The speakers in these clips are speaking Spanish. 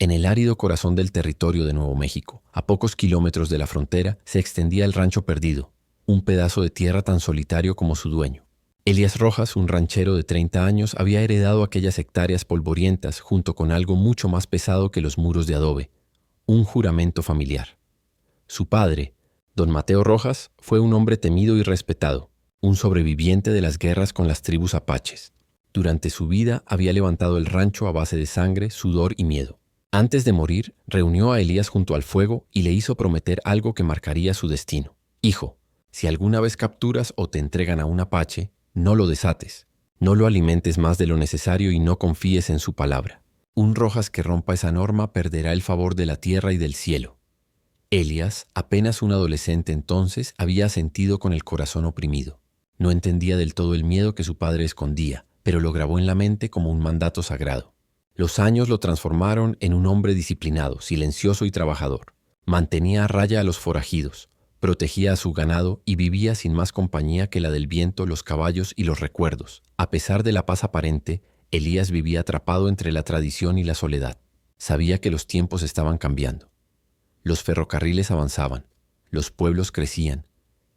En el árido corazón del territorio de Nuevo México, a pocos kilómetros de la frontera, se extendía el Rancho Perdido, un pedazo de tierra tan solitario como su dueño. Elías Rojas, un ranchero de 30 años, había heredado aquellas hectáreas polvorientas junto con algo mucho más pesado que los muros de adobe, un juramento familiar. Su padre, don Mateo Rojas, fue un hombre temido y respetado, un sobreviviente de las guerras con las tribus apaches. Durante su vida había levantado el rancho a base de sangre, sudor y miedo. Antes de morir, reunió a Elías junto al fuego y le hizo prometer algo que marcaría su destino. Hijo, si alguna vez capturas o te entregan a un apache, no lo desates, no lo alimentes más de lo necesario y no confíes en su palabra. Un Rojas que rompa esa norma perderá el favor de la tierra y del cielo. Elías, apenas un adolescente entonces, había sentido con el corazón oprimido. No entendía del todo el miedo que su padre escondía, pero lo grabó en la mente como un mandato sagrado. Los años lo transformaron en un hombre disciplinado, silencioso y trabajador. Mantenía a raya a los forajidos, protegía a su ganado y vivía sin más compañía que la del viento, los caballos y los recuerdos. A pesar de la paz aparente, Elías vivía atrapado entre la tradición y la soledad. Sabía que los tiempos estaban cambiando. Los ferrocarriles avanzaban, los pueblos crecían,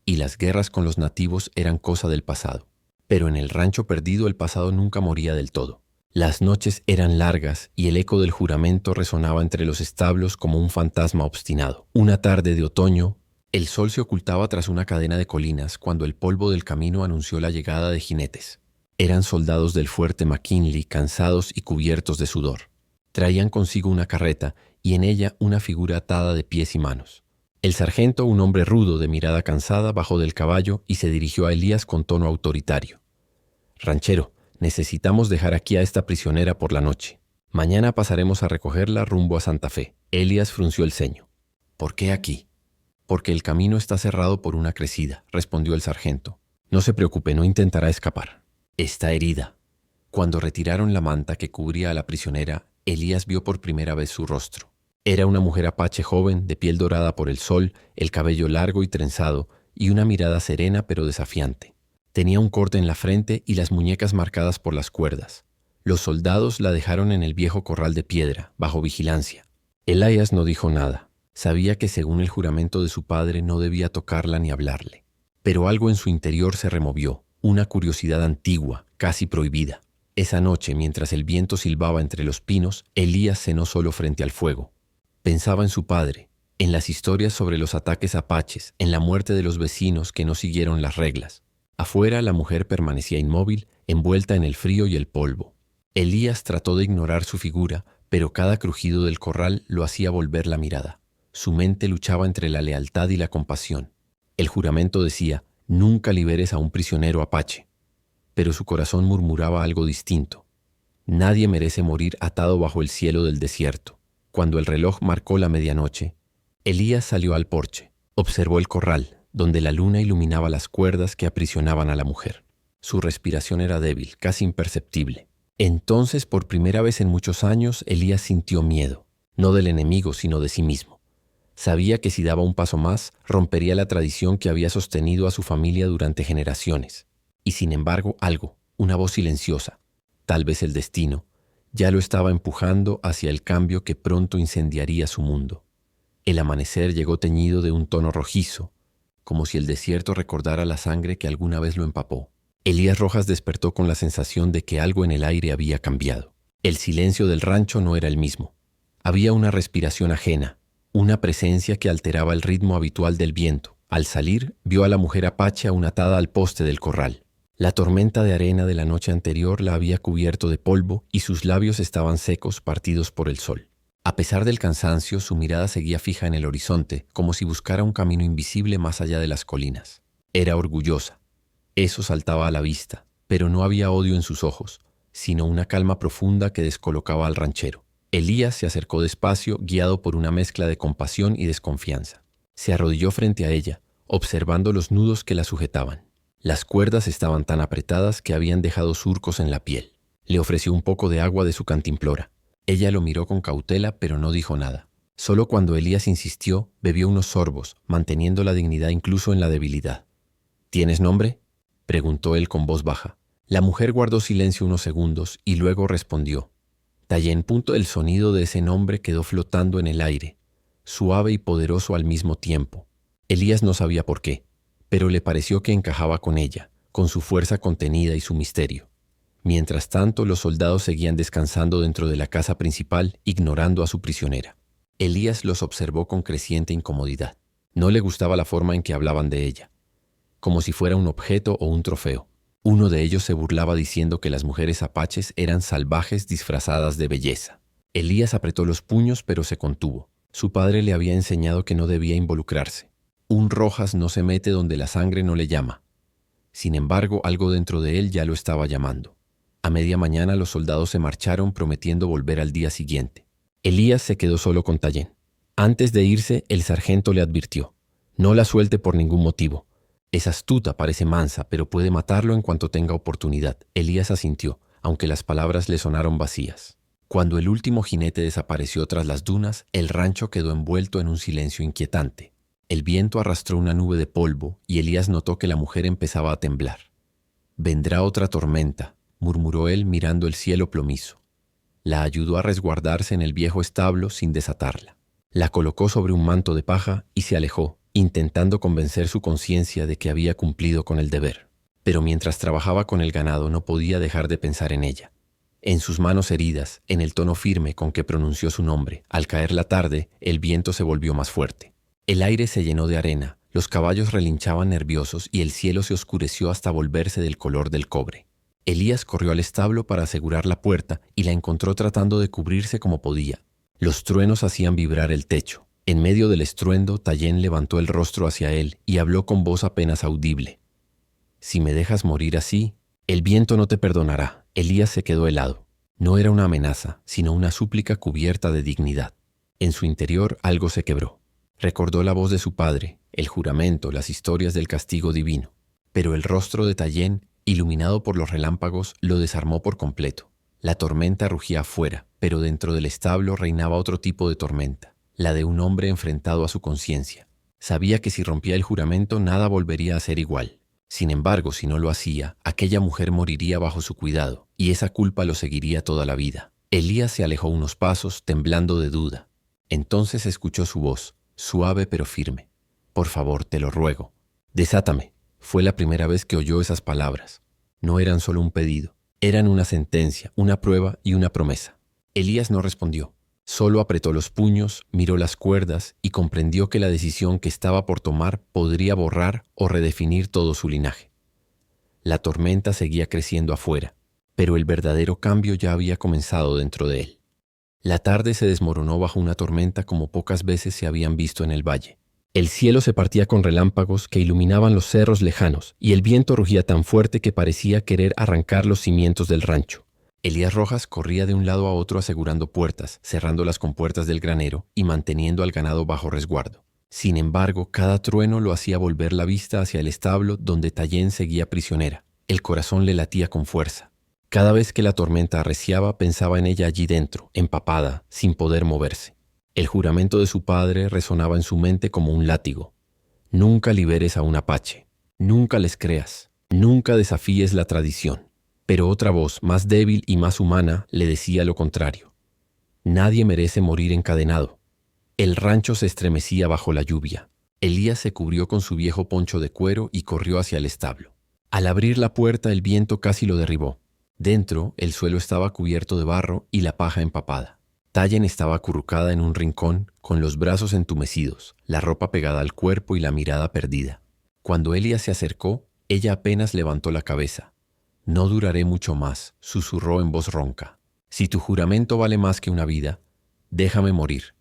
y las guerras con los nativos eran cosa del pasado. Pero en el Rancho Perdido el pasado nunca moría del todo. Las noches eran largas y el eco del juramento resonaba entre los establos como un fantasma obstinado. Una tarde de otoño, el sol se ocultaba tras una cadena de colinas cuando el polvo del camino anunció la llegada de jinetes. Eran soldados del fuerte McKinley, cansados y cubiertos de sudor. Traían consigo una carreta y en ella una figura atada de pies y manos. El sargento, un hombre rudo de mirada cansada, bajó del caballo y se dirigió a Elías con tono autoritario. «Ranchero, necesitamos dejar aquí a esta prisionera por la noche. Mañana pasaremos a recogerla rumbo a Santa Fe». Elías frunció el ceño. «¿Por qué aquí?» «Porque el camino está cerrado por una crecida», respondió el sargento. «No se preocupe, no intentará escapar. Está herida». Cuando retiraron la manta que cubría a la prisionera, Elías vio por primera vez su rostro. Era una mujer apache joven, de piel dorada por el sol, el cabello largo y trenzado, y una mirada serena pero desafiante. Tenía un corte en la frente y las muñecas marcadas por las cuerdas. Los soldados la dejaron en el viejo corral de piedra, bajo vigilancia. Elías no dijo nada. Sabía que según el juramento de su padre no debía tocarla ni hablarle. Pero algo en su interior se removió, una curiosidad antigua, casi prohibida. Esa noche, mientras el viento silbaba entre los pinos, Elías cenó solo frente al fuego. Pensaba en su padre, en las historias sobre los ataques apaches, en la muerte de los vecinos que no siguieron las reglas. Afuera la mujer permanecía inmóvil, envuelta en el frío y el polvo. Elías trató de ignorar su figura, pero cada crujido del corral lo hacía volver la mirada. Su mente luchaba entre la lealtad y la compasión. El juramento decía, nunca liberes a un prisionero apache. Pero su corazón murmuraba algo distinto. Nadie merece morir atado bajo el cielo del desierto. Cuando el reloj marcó la medianoche, Elías salió al porche. Observó el corral, donde la luna iluminaba las cuerdas que aprisionaban a la mujer. Su respiración era débil, casi imperceptible. Entonces, por primera vez en muchos años, Elías sintió miedo, no del enemigo, sino de sí mismo. Sabía que si daba un paso más, rompería la tradición que había sostenido a su familia durante generaciones. Y sin embargo, algo, una voz silenciosa, tal vez el destino, ya lo estaba empujando hacia el cambio que pronto incendiaría su mundo. El amanecer llegó teñido de un tono rojizo, como si el desierto recordara la sangre que alguna vez lo empapó. Elías Rojas despertó con la sensación de que algo en el aire había cambiado. El silencio del rancho no era el mismo. Había una respiración ajena, una presencia que alteraba el ritmo habitual del viento. Al salir, vio a la mujer apache aún atada al poste del corral. La tormenta de arena de la noche anterior la había cubierto de polvo y sus labios estaban secos, partidos por el sol. A pesar del cansancio, su mirada seguía fija en el horizonte, como si buscara un camino invisible más allá de las colinas. Era orgullosa. Eso saltaba a la vista, pero no había odio en sus ojos, sino una calma profunda que descolocaba al ranchero. Elías se acercó despacio, guiado por una mezcla de compasión y desconfianza. Se arrodilló frente a ella, observando los nudos que la sujetaban. Las cuerdas estaban tan apretadas que habían dejado surcos en la piel. Le ofreció un poco de agua de su cantimplora. Ella lo miró con cautela, pero no dijo nada. Solo cuando Elías insistió, bebió unos sorbos, manteniendo la dignidad incluso en la debilidad. ¿Tienes nombre?, preguntó él con voz baja. La mujer guardó silencio unos segundos y luego respondió. Tallén. El sonido de ese nombre quedó flotando en el aire, suave y poderoso al mismo tiempo. Elías no sabía por qué, pero le pareció que encajaba con ella, con su fuerza contenida y su misterio. Mientras tanto, los soldados seguían descansando dentro de la casa principal, ignorando a su prisionera. Elías los observó con creciente incomodidad. No le gustaba la forma en que hablaban de ella, como si fuera un objeto o un trofeo. Uno de ellos se burlaba diciendo que las mujeres apaches eran salvajes disfrazadas de belleza. Elías apretó los puños, pero se contuvo. Su padre le había enseñado que no debía involucrarse. Un Rojas no se mete donde la sangre no le llama. Sin embargo, algo dentro de él ya lo estaba llamando. A media mañana los soldados se marcharon prometiendo volver al día siguiente. Elías se quedó solo con Tallén. Antes de irse, el sargento le advirtió: no la suelte por ningún motivo. Es astuta, parece mansa, pero puede matarlo en cuanto tenga oportunidad. Elías asintió, aunque las palabras le sonaron vacías. Cuando el último jinete desapareció tras las dunas, el rancho quedó envuelto en un silencio inquietante. El viento arrastró una nube de polvo y Elías notó que la mujer empezaba a temblar. «Vendrá otra tormenta», murmuró él mirando el cielo plomizo. La ayudó a resguardarse en el viejo establo sin desatarla. La colocó sobre un manto de paja y se alejó, intentando convencer su conciencia de que había cumplido con el deber. Pero mientras trabajaba con el ganado no podía dejar de pensar en ella. En sus manos heridas, en el tono firme con que pronunció su nombre. Al caer la tarde, el viento se volvió más fuerte. El aire se llenó de arena, los caballos relinchaban nerviosos y el cielo se oscureció hasta volverse del color del cobre. Elías corrió al establo para asegurar la puerta y la encontró tratando de cubrirse como podía. Los truenos hacían vibrar el techo. En medio del estruendo, Tallén levantó el rostro hacia él y habló con voz apenas audible. «Si me dejas morir así, el viento no te perdonará». Elías se quedó helado. No era una amenaza, sino una súplica cubierta de dignidad. En su interior algo se quebró. Recordó la voz de su padre, el juramento, las historias del castigo divino. Pero el rostro de Tallén, iluminado por los relámpagos, lo desarmó por completo. La tormenta rugía afuera, pero dentro del establo reinaba otro tipo de tormenta, la de un hombre enfrentado a su conciencia. Sabía que si rompía el juramento nada volvería a ser igual. Sin embargo, si no lo hacía, aquella mujer moriría bajo su cuidado, y esa culpa lo seguiría toda la vida. Elías se alejó unos pasos, temblando de duda. Entonces escuchó su voz, suave pero firme. «Por favor, te lo ruego, desátame». Fue la primera vez que oyó esas palabras. No eran solo un pedido, eran una sentencia, una prueba y una promesa. Elías no respondió. Solo apretó los puños, miró las cuerdas y comprendió que la decisión que estaba por tomar podría borrar o redefinir todo su linaje. La tormenta seguía creciendo afuera, pero el verdadero cambio ya había comenzado dentro de él. La tarde se desmoronó bajo una tormenta como pocas veces se habían visto en el valle. El cielo se partía con relámpagos que iluminaban los cerros lejanos y el viento rugía tan fuerte que parecía querer arrancar los cimientos del rancho. Elías Rojas corría de un lado a otro asegurando puertas, cerrando las compuertas del granero y manteniendo al ganado bajo resguardo. Sin embargo, cada trueno lo hacía volver la vista hacia el establo donde Tallén seguía prisionera. El corazón le latía con fuerza. Cada vez que la tormenta arreciaba, pensaba en ella allí dentro, empapada, sin poder moverse. El juramento de su padre resonaba en su mente como un látigo. Nunca liberes a un apache, nunca les creas, nunca desafíes la tradición. Pero otra voz, más débil y más humana, le decía lo contrario. Nadie merece morir encadenado. El rancho se estremecía bajo la lluvia. Elías se cubrió con su viejo poncho de cuero y corrió hacia el establo. Al abrir la puerta, el viento casi lo derribó. Dentro, el suelo estaba cubierto de barro y la paja empapada. Tallén estaba acurrucada en un rincón, con los brazos entumecidos, la ropa pegada al cuerpo y la mirada perdida. Cuando Elías se acercó, ella apenas levantó la cabeza. «No duraré mucho más», susurró en voz ronca. «Si tu juramento vale más que una vida, déjame morir».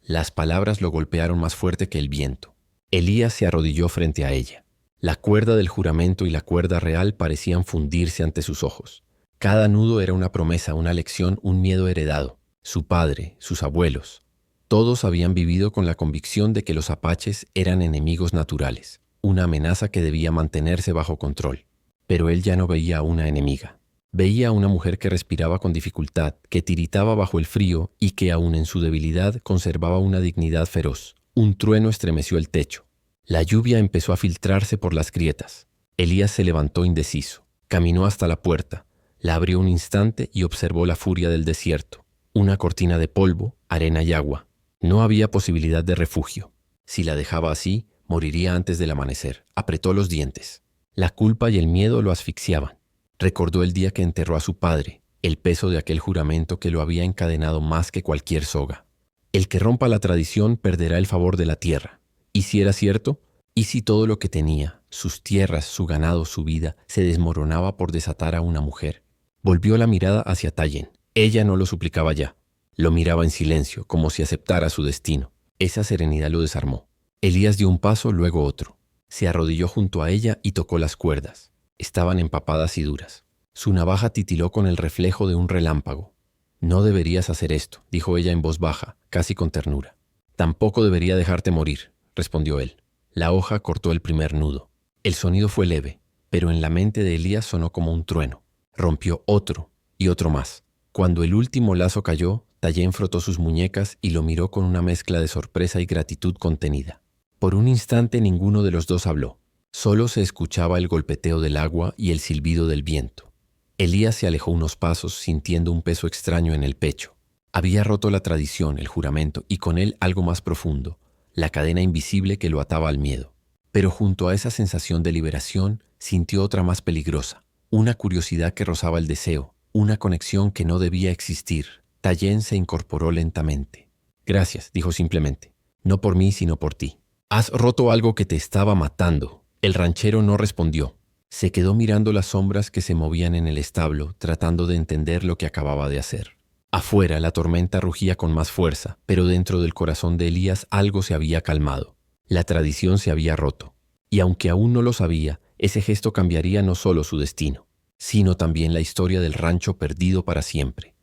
Las palabras lo golpearon más fuerte que el viento. Elías se arrodilló frente a ella. La cuerda del juramento y la cuerda real parecían fundirse ante sus ojos. Cada nudo era una promesa, una lección, un miedo heredado. Su padre, sus abuelos, todos habían vivido con la convicción de que los apaches eran enemigos naturales, una amenaza que debía mantenerse bajo control. Pero él ya no veía a una enemiga. Veía a una mujer que respiraba con dificultad, que tiritaba bajo el frío y que aún en su debilidad conservaba una dignidad feroz. Un trueno estremeció el techo. La lluvia empezó a filtrarse por las grietas. Elías se levantó indeciso. Caminó hasta la puerta. La abrió un instante y observó la furia del desierto. Una cortina de polvo, arena y agua. No había posibilidad de refugio. Si la dejaba así, moriría antes del amanecer. Apretó los dientes. La culpa y el miedo lo asfixiaban. Recordó el día que enterró a su padre, el peso de aquel juramento que lo había encadenado más que cualquier soga. El que rompa la tradición perderá el favor de la tierra. ¿Y si era cierto? ¿Y si todo lo que tenía, sus tierras, su ganado, su vida, se desmoronaba por desatar a una mujer? Volvió la mirada hacia Tayen. Ella no lo suplicaba ya. Lo miraba en silencio, como si aceptara su destino. Esa serenidad lo desarmó. Elías dio un paso, luego otro. Se arrodilló junto a ella y tocó las cuerdas. Estaban empapadas y duras. Su navaja titiló con el reflejo de un relámpago. «No deberías hacer esto», dijo ella en voz baja, casi con ternura. «Tampoco debería dejarte morir», respondió él. La hoja cortó el primer nudo. El sonido fue leve, pero en la mente de Elías sonó como un trueno. Rompió otro y otro más. Cuando el último lazo cayó, Tayen frotó sus muñecas y lo miró con una mezcla de sorpresa y gratitud contenida. Por un instante ninguno de los dos habló. Solo se escuchaba el golpeteo del agua y el silbido del viento. Elías se alejó unos pasos sintiendo un peso extraño en el pecho. Había roto la tradición, el juramento, y con él algo más profundo, la cadena invisible que lo ataba al miedo. Pero junto a esa sensación de liberación, sintió otra más peligrosa, una curiosidad que rozaba el deseo, una conexión que no debía existir. Tayen se incorporó lentamente. «Gracias», dijo simplemente. «No por mí, sino por ti. Has roto algo que te estaba matando». El ranchero no respondió. Se quedó mirando las sombras que se movían en el establo, tratando de entender lo que acababa de hacer. Afuera la tormenta rugía con más fuerza, pero dentro del corazón de Elías algo se había calmado. La tradición se había roto. Y aunque aún no lo sabía, ese gesto cambiaría no solo su destino, sino también la historia del rancho perdido para siempre.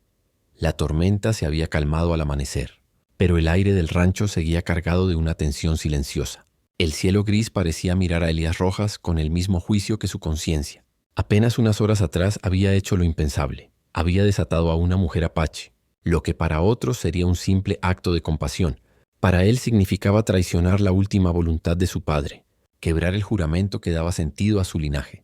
La tormenta se había calmado al amanecer, pero el aire del rancho seguía cargado de una tensión silenciosa. El cielo gris parecía mirar a Elías Rojas con el mismo juicio que su conciencia. Apenas unas horas atrás había hecho lo impensable. Había desatado a una mujer apache. Lo que para otros sería un simple acto de compasión, para él significaba traicionar la última voluntad de su padre, quebrar el juramento que daba sentido a su linaje.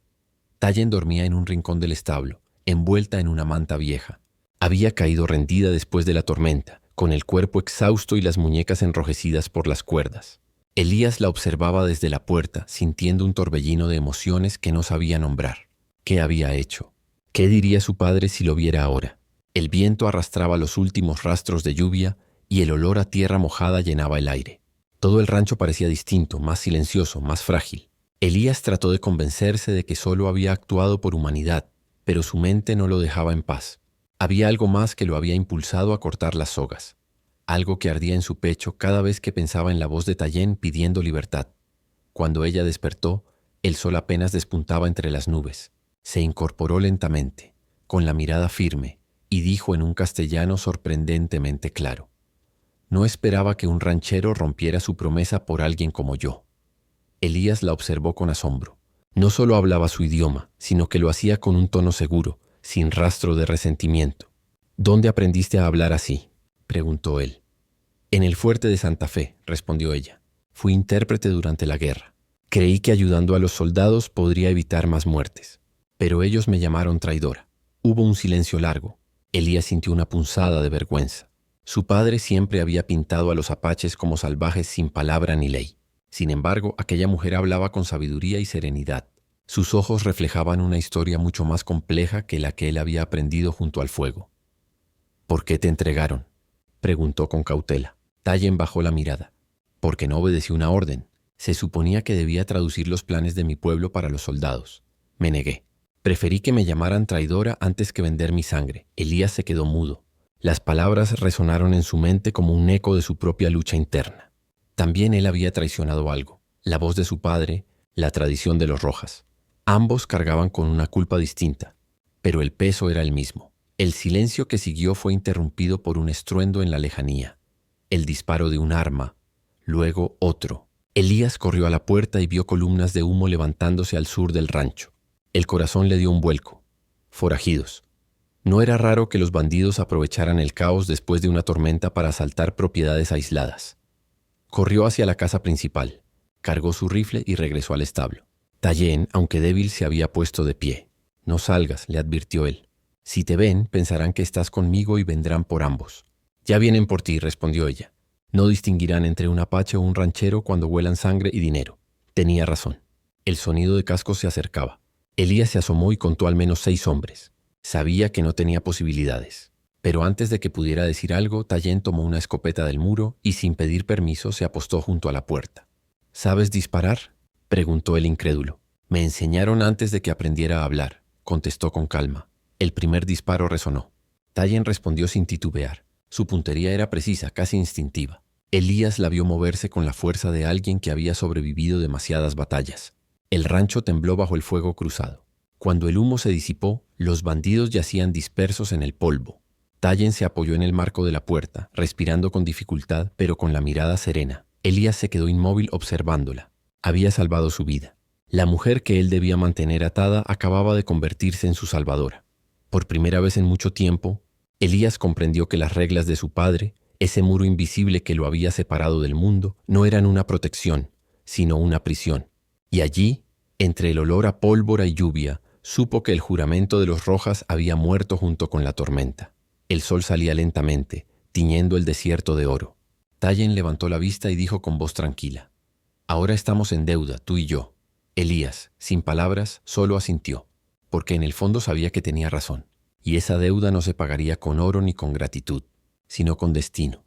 Tayen dormía en un rincón del establo, envuelta en una manta vieja. Había caído rendida después de la tormenta, con el cuerpo exhausto y las muñecas enrojecidas por las cuerdas. Elías la observaba desde la puerta, sintiendo un torbellino de emociones que no sabía nombrar. ¿Qué había hecho? ¿Qué diría su padre si lo viera ahora? El viento arrastraba los últimos rastros de lluvia y el olor a tierra mojada llenaba el aire. Todo el rancho parecía distinto, más silencioso, más frágil. Elías trató de convencerse de que solo había actuado por humanidad, pero su mente no lo dejaba en paz. Había algo más que lo había impulsado a cortar las sogas. Algo que ardía en su pecho cada vez que pensaba en la voz de Tayen pidiendo libertad. Cuando ella despertó, el sol apenas despuntaba entre las nubes. Se incorporó lentamente, con la mirada firme, y dijo en un castellano sorprendentemente claro: «No esperaba que un ranchero rompiera su promesa por alguien como yo». Elías la observó con asombro. No solo hablaba su idioma, sino que lo hacía con un tono seguro, sin rastro de resentimiento. «¿Dónde aprendiste a hablar así?», preguntó él. «En el fuerte de Santa Fe», respondió ella. «Fui intérprete durante la guerra. Creí que ayudando a los soldados podría evitar más muertes. Pero ellos me llamaron traidora». Hubo un silencio largo. Elías sintió una punzada de vergüenza. Su padre siempre había pintado a los apaches como salvajes sin palabra ni ley. Sin embargo, aquella mujer hablaba con sabiduría y serenidad. Sus ojos reflejaban una historia mucho más compleja que la que él había aprendido junto al fuego. «¿Por qué te entregaron?», preguntó con cautela. Tayen bajó la mirada. «Porque no obedecí una orden. Se suponía que debía traducir los planes de mi pueblo para los soldados. Me negué. Preferí que me llamaran traidora antes que vender mi sangre». Elías se quedó mudo. Las palabras resonaron en su mente como un eco de su propia lucha interna. También él había traicionado algo: la voz de su padre, la tradición de los Rojas. Ambos cargaban con una culpa distinta, pero el peso era el mismo. El silencio que siguió fue interrumpido por un estruendo en la lejanía. El disparo de un arma, luego otro. Elías corrió a la puerta y vio columnas de humo levantándose al sur del rancho. El corazón le dio un vuelco. Forajidos. No era raro que los bandidos aprovecharan el caos después de una tormenta para asaltar propiedades aisladas. Corrió hacia la casa principal, cargó su rifle y regresó al establo. Tayen, aunque débil, se había puesto de pie. «No salgas», le advirtió él. Si te ven, pensarán que estás conmigo y vendrán por ambos. Ya vienen por ti, respondió ella. No distinguirán entre un apache o un ranchero cuando huelan sangre y dinero. Tenía razón. El sonido de cascos se acercaba. Elías se asomó y contó al menos 6 hombres. Sabía que no tenía posibilidades. Pero antes de que pudiera decir algo, Tayen tomó una escopeta del muro y sin pedir permiso se apostó junto a la puerta. ¿Sabes disparar?, preguntó el incrédulo. Me enseñaron antes de que aprendiera a hablar, contestó con calma. El primer disparo resonó. Tayen respondió sin titubear. Su puntería era precisa, casi instintiva. Elías la vio moverse con la fuerza de alguien que había sobrevivido demasiadas batallas. El rancho tembló bajo el fuego cruzado. Cuando el humo se disipó, los bandidos yacían dispersos en el polvo. Tayen se apoyó en el marco de la puerta, respirando con dificultad, pero con la mirada serena. Elías se quedó inmóvil observándola. Había salvado su vida. La mujer que él debía mantener atada acababa de convertirse en su salvadora. Por primera vez en mucho tiempo, Elías comprendió que las reglas de su padre, ese muro invisible que lo había separado del mundo, no eran una protección, sino una prisión. Y allí, entre el olor a pólvora y lluvia, supo que el juramento de los Rojas había muerto junto con la tormenta. El sol salía lentamente, tiñendo el desierto de oro. Tayen levantó la vista y dijo con voz tranquila: «Ahora estamos en deuda, tú y yo». Elías, sin palabras, solo asintió, porque en el fondo sabía que tenía razón, y esa deuda no se pagaría con oro ni con gratitud, sino con destino.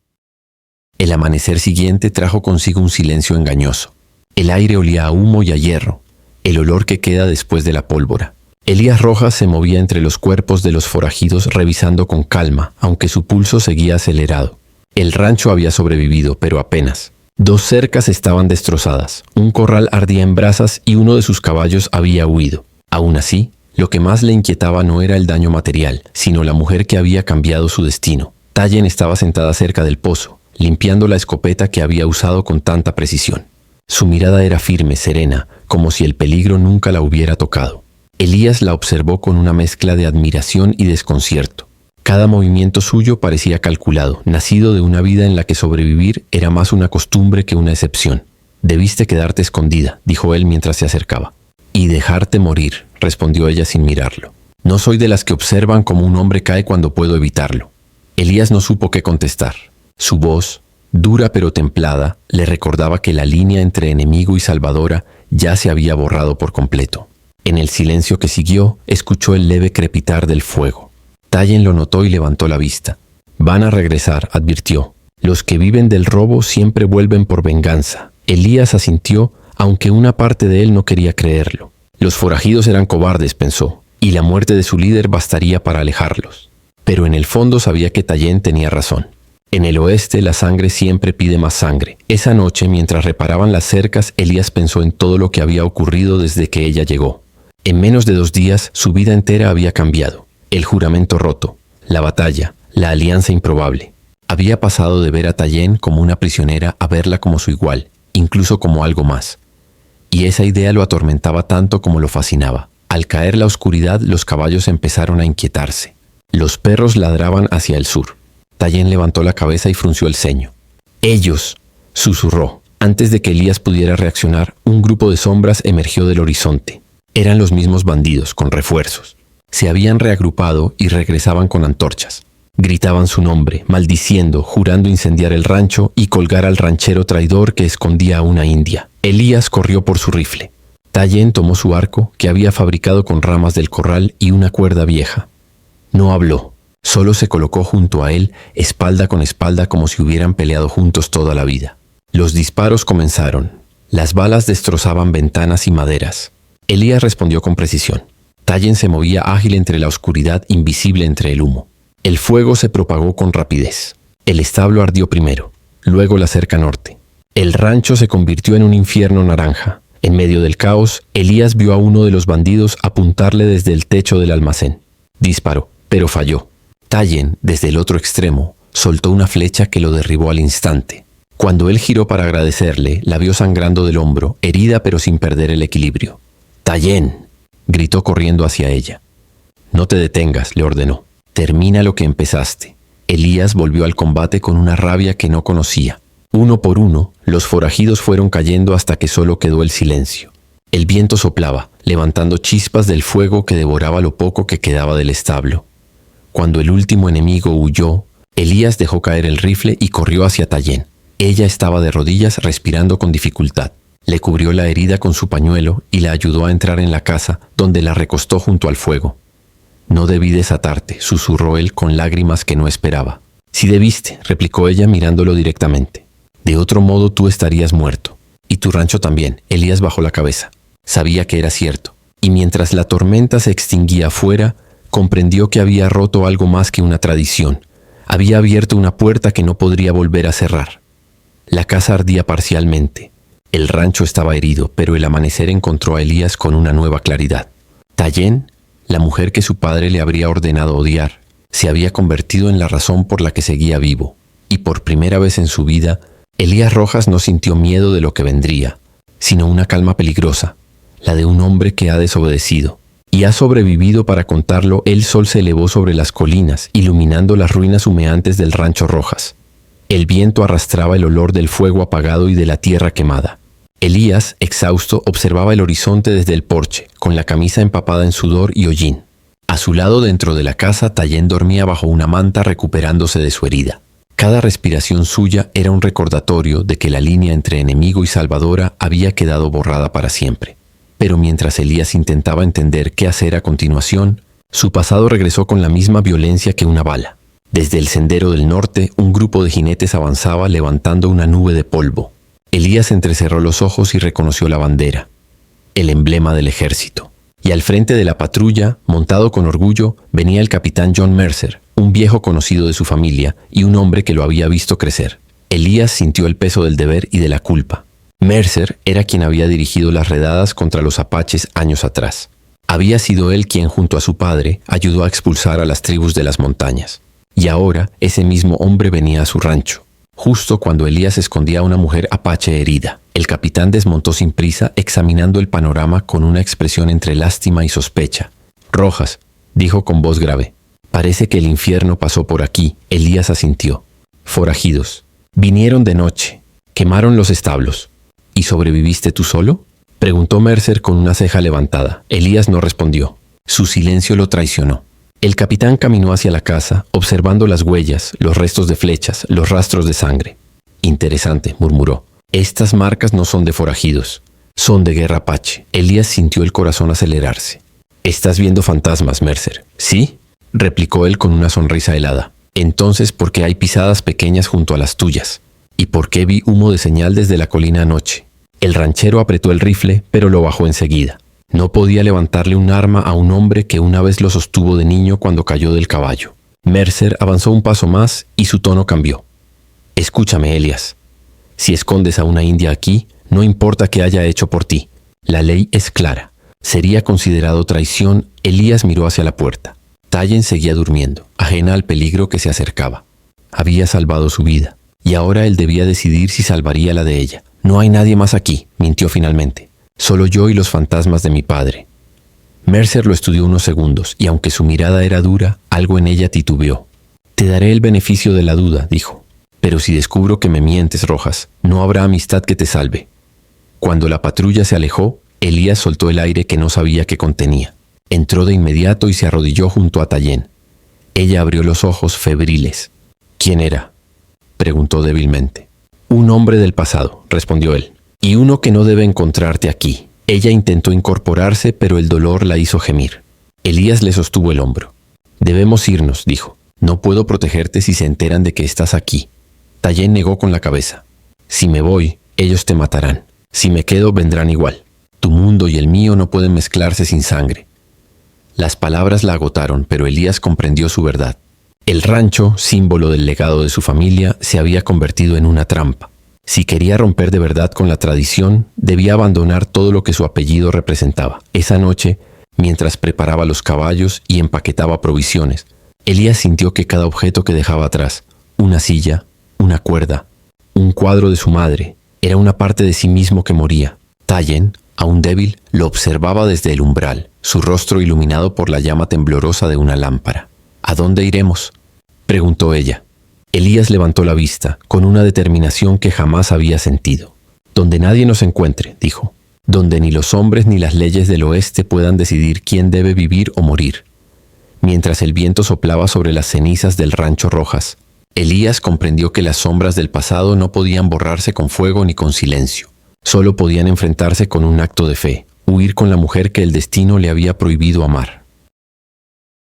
El amanecer siguiente trajo consigo un silencio engañoso. El aire olía a humo y a hierro, el olor que queda después de la pólvora. Elías Rojas se movía entre los cuerpos de los forajidos revisando con calma, aunque su pulso seguía acelerado. El rancho había sobrevivido, pero apenas. 2 cercas estaban destrozadas, un corral ardía en brasas y uno de sus caballos había huido. Aún así, lo que más le inquietaba no era el daño material, sino la mujer que había cambiado su destino. Tayen estaba sentada cerca del pozo, limpiando la escopeta que había usado con tanta precisión. Su mirada era firme, serena, como si el peligro nunca la hubiera tocado. Elías la observó con una mezcla de admiración y desconcierto. Cada movimiento suyo parecía calculado, nacido de una vida en la que sobrevivir era más una costumbre que una excepción. «Debiste quedarte escondida», dijo él mientras se acercaba. «Y dejarte morir», respondió ella sin mirarlo. «No soy de las que observan cómo un hombre cae cuando puedo evitarlo». Elías no supo qué contestar. Su voz, dura pero templada, le recordaba que la línea entre enemigo y salvadora ya se había borrado por completo. En el silencio que siguió, escuchó el leve crepitar del fuego. Tayen lo notó y levantó la vista. «Van a regresar», advirtió. «Los que viven del robo siempre vuelven por venganza». Elías asintió, aunque una parte de él no quería creerlo. Los forajidos eran cobardes, pensó, y la muerte de su líder bastaría para alejarlos. Pero en el fondo sabía que Tayen tenía razón. En el oeste la sangre siempre pide más sangre. Esa noche, mientras reparaban las cercas, Elías pensó en todo lo que había ocurrido desde que ella llegó. En menos de 2 días, su vida entera había cambiado. El juramento roto, la batalla, la alianza improbable. Había pasado de ver a Tayen como una prisionera a verla como su igual, incluso como algo más. Y esa idea lo atormentaba tanto como lo fascinaba. Al caer la oscuridad, los caballos empezaron a inquietarse. Los perros ladraban hacia el sur. Tayen levantó la cabeza y frunció el ceño. «Ellos», susurró. Antes de que Elías pudiera reaccionar, un grupo de sombras emergió del horizonte. Eran los mismos bandidos, con refuerzos. Se habían reagrupado y regresaban con antorchas. Gritaban su nombre, maldiciendo, jurando incendiar el rancho y colgar al ranchero traidor que escondía a una india. Elías corrió por su rifle. Tayen tomó su arco, que había fabricado con ramas del corral y una cuerda vieja. No habló, solo se colocó junto a él, espalda con espalda, como si hubieran peleado juntos toda la vida. Los disparos comenzaron. Las balas destrozaban ventanas y maderas. Elías respondió con precisión. Tayen se movía ágil entre la oscuridad, invisible entre el humo. El fuego se propagó con rapidez. El establo ardió primero, luego la cerca norte. El rancho se convirtió en un infierno naranja. En medio del caos, Elías vio a uno de los bandidos apuntarle desde el techo del almacén. Disparó, pero falló. Tayen, desde el otro extremo, soltó una flecha que lo derribó al instante. Cuando él giró para agradecerle, la vio sangrando del hombro, herida pero sin perder el equilibrio. «Tayen», gritó corriendo hacia ella. «No te detengas», le ordenó. «Termina lo que empezaste». Elías volvió al combate con una rabia que no conocía. Uno por uno, los forajidos fueron cayendo hasta que solo quedó el silencio. El viento soplaba, levantando chispas del fuego que devoraba lo poco que quedaba del establo. Cuando el último enemigo huyó, Elías dejó caer el rifle y corrió hacia Tayén. Ella estaba de rodillas respirando con dificultad. Le cubrió la herida con su pañuelo y la ayudó a entrar en la casa, donde la recostó junto al fuego. «No debí desatarte», susurró él con lágrimas que no esperaba. «Sí debiste», replicó ella mirándolo directamente. «De otro modo tú estarías muerto. Y tu rancho también». Elías bajó la cabeza. Sabía que era cierto. Y mientras la tormenta se extinguía afuera, comprendió que había roto algo más que una tradición. Había abierto una puerta que no podría volver a cerrar. La casa ardía parcialmente. El rancho estaba herido, pero el amanecer encontró a Elías con una nueva claridad. Tayén, la mujer que su padre le habría ordenado odiar, se había convertido en la razón por la que seguía vivo. Y por primera vez en su vida, Elías Rojas no sintió miedo de lo que vendría, sino una calma peligrosa, la de un hombre que ha desobedecido. Y ha sobrevivido para contarlo. El sol se elevó sobre las colinas, iluminando las ruinas humeantes del rancho Rojas. El viento arrastraba el olor del fuego apagado y de la tierra quemada. Elías, exhausto, observaba el horizonte desde el porche, con la camisa empapada en sudor y hollín. A su lado, dentro de la casa, Tayén dormía bajo una manta recuperándose de su herida. Cada respiración suya era un recordatorio de que la línea entre enemigo y salvadora había quedado borrada para siempre. Pero mientras Elías intentaba entender qué hacer a continuación, su pasado regresó con la misma violencia que una bala. Desde el sendero del norte, un grupo de jinetes avanzaba levantando una nube de polvo. Elías entrecerró los ojos y reconoció la bandera, el emblema del ejército. Y al frente de la patrulla, montado con orgullo, venía el capitán John Mercer, un viejo conocido de su familia y un hombre que lo había visto crecer. Elías sintió el peso del deber y de la culpa. Mercer era quien había dirigido las redadas contra los apaches años atrás. Había sido él quien, junto a su padre, ayudó a expulsar a las tribus de las montañas. Y ahora ese mismo hombre venía a su rancho. Justo cuando Elías escondía a una mujer apache herida, el capitán desmontó sin prisa, examinando el panorama con una expresión entre lástima y sospecha. «Rojas», dijo con voz grave, «parece que el infierno pasó por aquí». Elías asintió. «Forajidos. Vinieron de noche. Quemaron los establos. ¿Y sobreviviste tú solo?», preguntó Mercer con una ceja levantada. Elías no respondió. Su silencio lo traicionó. El capitán caminó hacia la casa, observando las huellas, los restos de flechas, los rastros de sangre. «Interesante», murmuró. «Estas marcas no son de forajidos, son de guerra apache». Elías sintió el corazón acelerarse. «Estás viendo fantasmas, Mercer». «¿Sí?», replicó él con una sonrisa helada. «Entonces, ¿por qué hay pisadas pequeñas junto a las tuyas? ¿Y por qué vi humo de señal desde la colina anoche?». El ranchero apretó el rifle, pero lo bajó enseguida. No podía levantarle un arma a un hombre que una vez lo sostuvo de niño cuando cayó del caballo. Mercer avanzó un paso más y su tono cambió. «Escúchame, Elías. Si escondes a una india aquí, no importa qué haya hecho por ti. La ley es clara. Sería considerado traición». Elías miró hacia la puerta. Tayén seguía durmiendo, ajena al peligro que se acercaba. Había salvado su vida, y ahora él debía decidir si salvaría la de ella. «No hay nadie más aquí», mintió finalmente. «Solo yo y los fantasmas de mi padre». Mercer lo estudió unos segundos, y aunque su mirada era dura, algo en ella titubeó. «Te daré el beneficio de la duda», dijo. «Pero si descubro que me mientes, Rojas, no habrá amistad que te salve». Cuando la patrulla se alejó, Elías soltó el aire que no sabía que contenía. Entró de inmediato y se arrodilló junto a Tayén. Ella abrió los ojos febriles. «¿Quién era?», preguntó débilmente. «Un hombre del pasado», respondió él. «Y uno que no debe encontrarte aquí». Ella intentó incorporarse, pero el dolor la hizo gemir. Elías le sostuvo el hombro. «Debemos irnos», dijo. «No puedo protegerte si se enteran de que estás aquí». Tayén negó con la cabeza. «Si me voy, ellos te matarán. Si me quedo, vendrán igual. Tu mundo y el mío no pueden mezclarse sin sangre». Las palabras la agotaron, pero Elías comprendió su verdad. El rancho, símbolo del legado de su familia, se había convertido en una trampa. Si quería romper de verdad con la tradición, debía abandonar todo lo que su apellido representaba. Esa noche, mientras preparaba los caballos y empaquetaba provisiones, Elías sintió que cada objeto que dejaba atrás, una silla, una cuerda, un cuadro de su madre, era una parte de sí mismo que moría. Tayén, aún débil, lo observaba desde el umbral, su rostro iluminado por la llama temblorosa de una lámpara. «¿A dónde iremos?», preguntó ella. Elías levantó la vista, con una determinación que jamás había sentido. «Donde nadie nos encuentre», dijo. «Donde ni los hombres ni las leyes del oeste puedan decidir quién debe vivir o morir. mientras el viento soplaba sobre las cenizas del rancho Rojas. Elías comprendió que las sombras del pasado no podían borrarse con fuego ni con silencio. Solo podían enfrentarse con un acto de fe, huir con la mujer que el destino le había prohibido amar.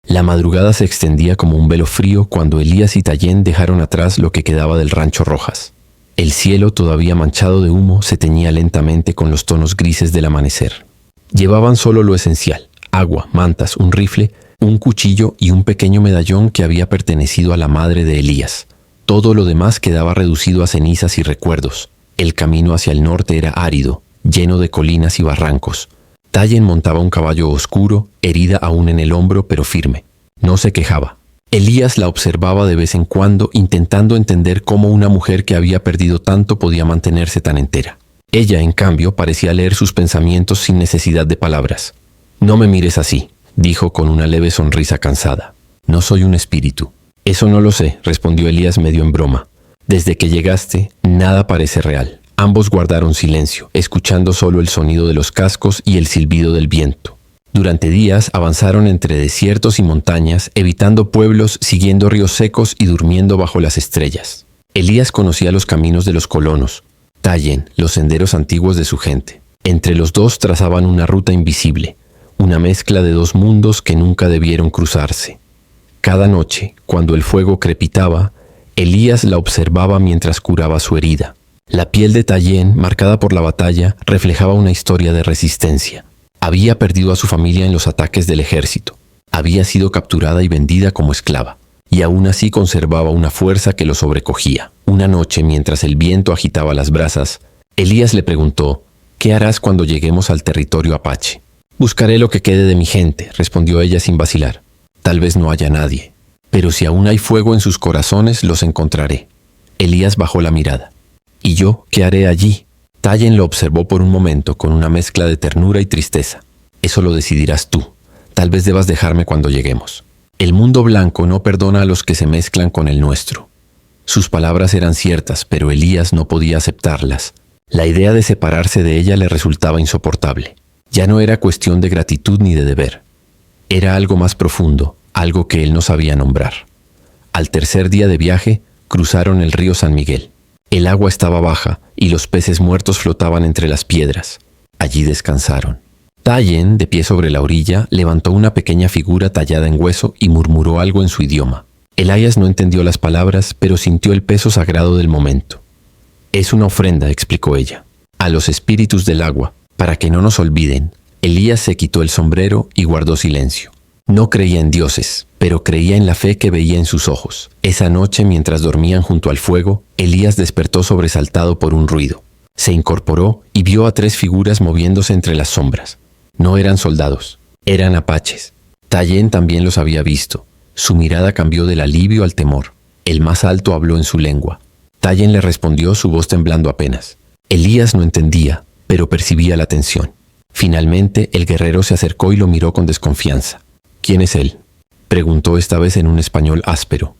La madrugada se extendía como un velo frío cuando Elías y Tallén dejaron atrás lo que quedaba del rancho Rojas. El cielo, todavía manchado de humo, se teñía lentamente con los tonos grises del amanecer. Llevaban solo lo esencial: agua, mantas, un rifle, un cuchillo y un pequeño medallón que había pertenecido a la madre de Elías. Todo lo demás quedaba reducido a cenizas y recuerdos. El camino hacia el norte era árido, lleno de colinas y barrancos. Tallén montaba un caballo oscuro, herida aún en el hombro, pero firme. No se quejaba. Elías la observaba de vez en cuando, intentando entender cómo una mujer que había perdido tanto podía mantenerse tan entera. Ella, en cambio, parecía leer sus pensamientos sin necesidad de palabras. «No me mires así», dijo con una leve sonrisa cansada. «No soy un espíritu». «Eso no lo sé», respondió Elías medio en broma. «Desde que llegaste, nada parece real». Ambos guardaron silencio, escuchando solo el sonido de los cascos y el silbido del viento. Durante días avanzaron entre desiertos y montañas, evitando pueblos, siguiendo ríos secos y durmiendo bajo las estrellas. Elías conocía los caminos de los colonos, Tallén los senderos antiguos de su gente. Entre los dos trazaban una ruta invisible, una mezcla de dos mundos que nunca debieron cruzarse. Cada noche, cuando el fuego crepitaba, Elías la observaba mientras curaba su herida. La piel de Tallén, marcada por la batalla, reflejaba una historia de resistencia. Había perdido a su familia en los ataques del ejército. Había sido capturada y vendida como esclava. Y aún así conservaba una fuerza que lo sobrecogía. Una noche, mientras el viento agitaba las brasas, Elías le preguntó: «¿Qué harás cuando lleguemos al territorio apache?» «Buscaré lo que quede de mi gente», respondió ella sin vacilar. «Tal vez no haya nadie, pero si aún hay fuego en sus corazones, los encontraré». Elías bajó la mirada. «¿Y yo qué haré allí?» Tallén lo observó por un momento con una mezcla de ternura y tristeza. «Eso lo decidirás tú. Tal vez debas dejarme cuando lleguemos. El mundo blanco no perdona a los que se mezclan con el nuestro». Sus palabras eran ciertas, pero Elías no podía aceptarlas. La idea de separarse de ella le resultaba insoportable. Ya no era cuestión de gratitud ni de deber. Era algo más profundo, algo que él no sabía nombrar. Al tercer día de viaje, cruzaron el río San Miguel. El agua estaba baja y los peces muertos flotaban entre las piedras. Allí descansaron. Tallén, de pie sobre la orilla, levantó una pequeña figura tallada en hueso y murmuró algo en su idioma. Elías no entendió las palabras, pero sintió el peso sagrado del momento. «Es una ofrenda», explicó ella, «a los espíritus del agua, para que no nos olviden». Elías se quitó el sombrero y guardó silencio. No creía en dioses, pero creía en la fe que veía en sus ojos. Esa noche, mientras dormían junto al fuego, Elías despertó sobresaltado por un ruido. Se incorporó y vio a tres figuras moviéndose entre las sombras. No eran soldados, eran apaches. Tallén también los había visto. Su mirada cambió del alivio al temor. El más alto habló en su lengua. Tallén le respondió, su voz temblando apenas. Elías no entendía, pero percibía la tensión. Finalmente, el guerrero se acercó y lo miró con desconfianza. «¿Quién es él?», preguntó esta vez en un español áspero.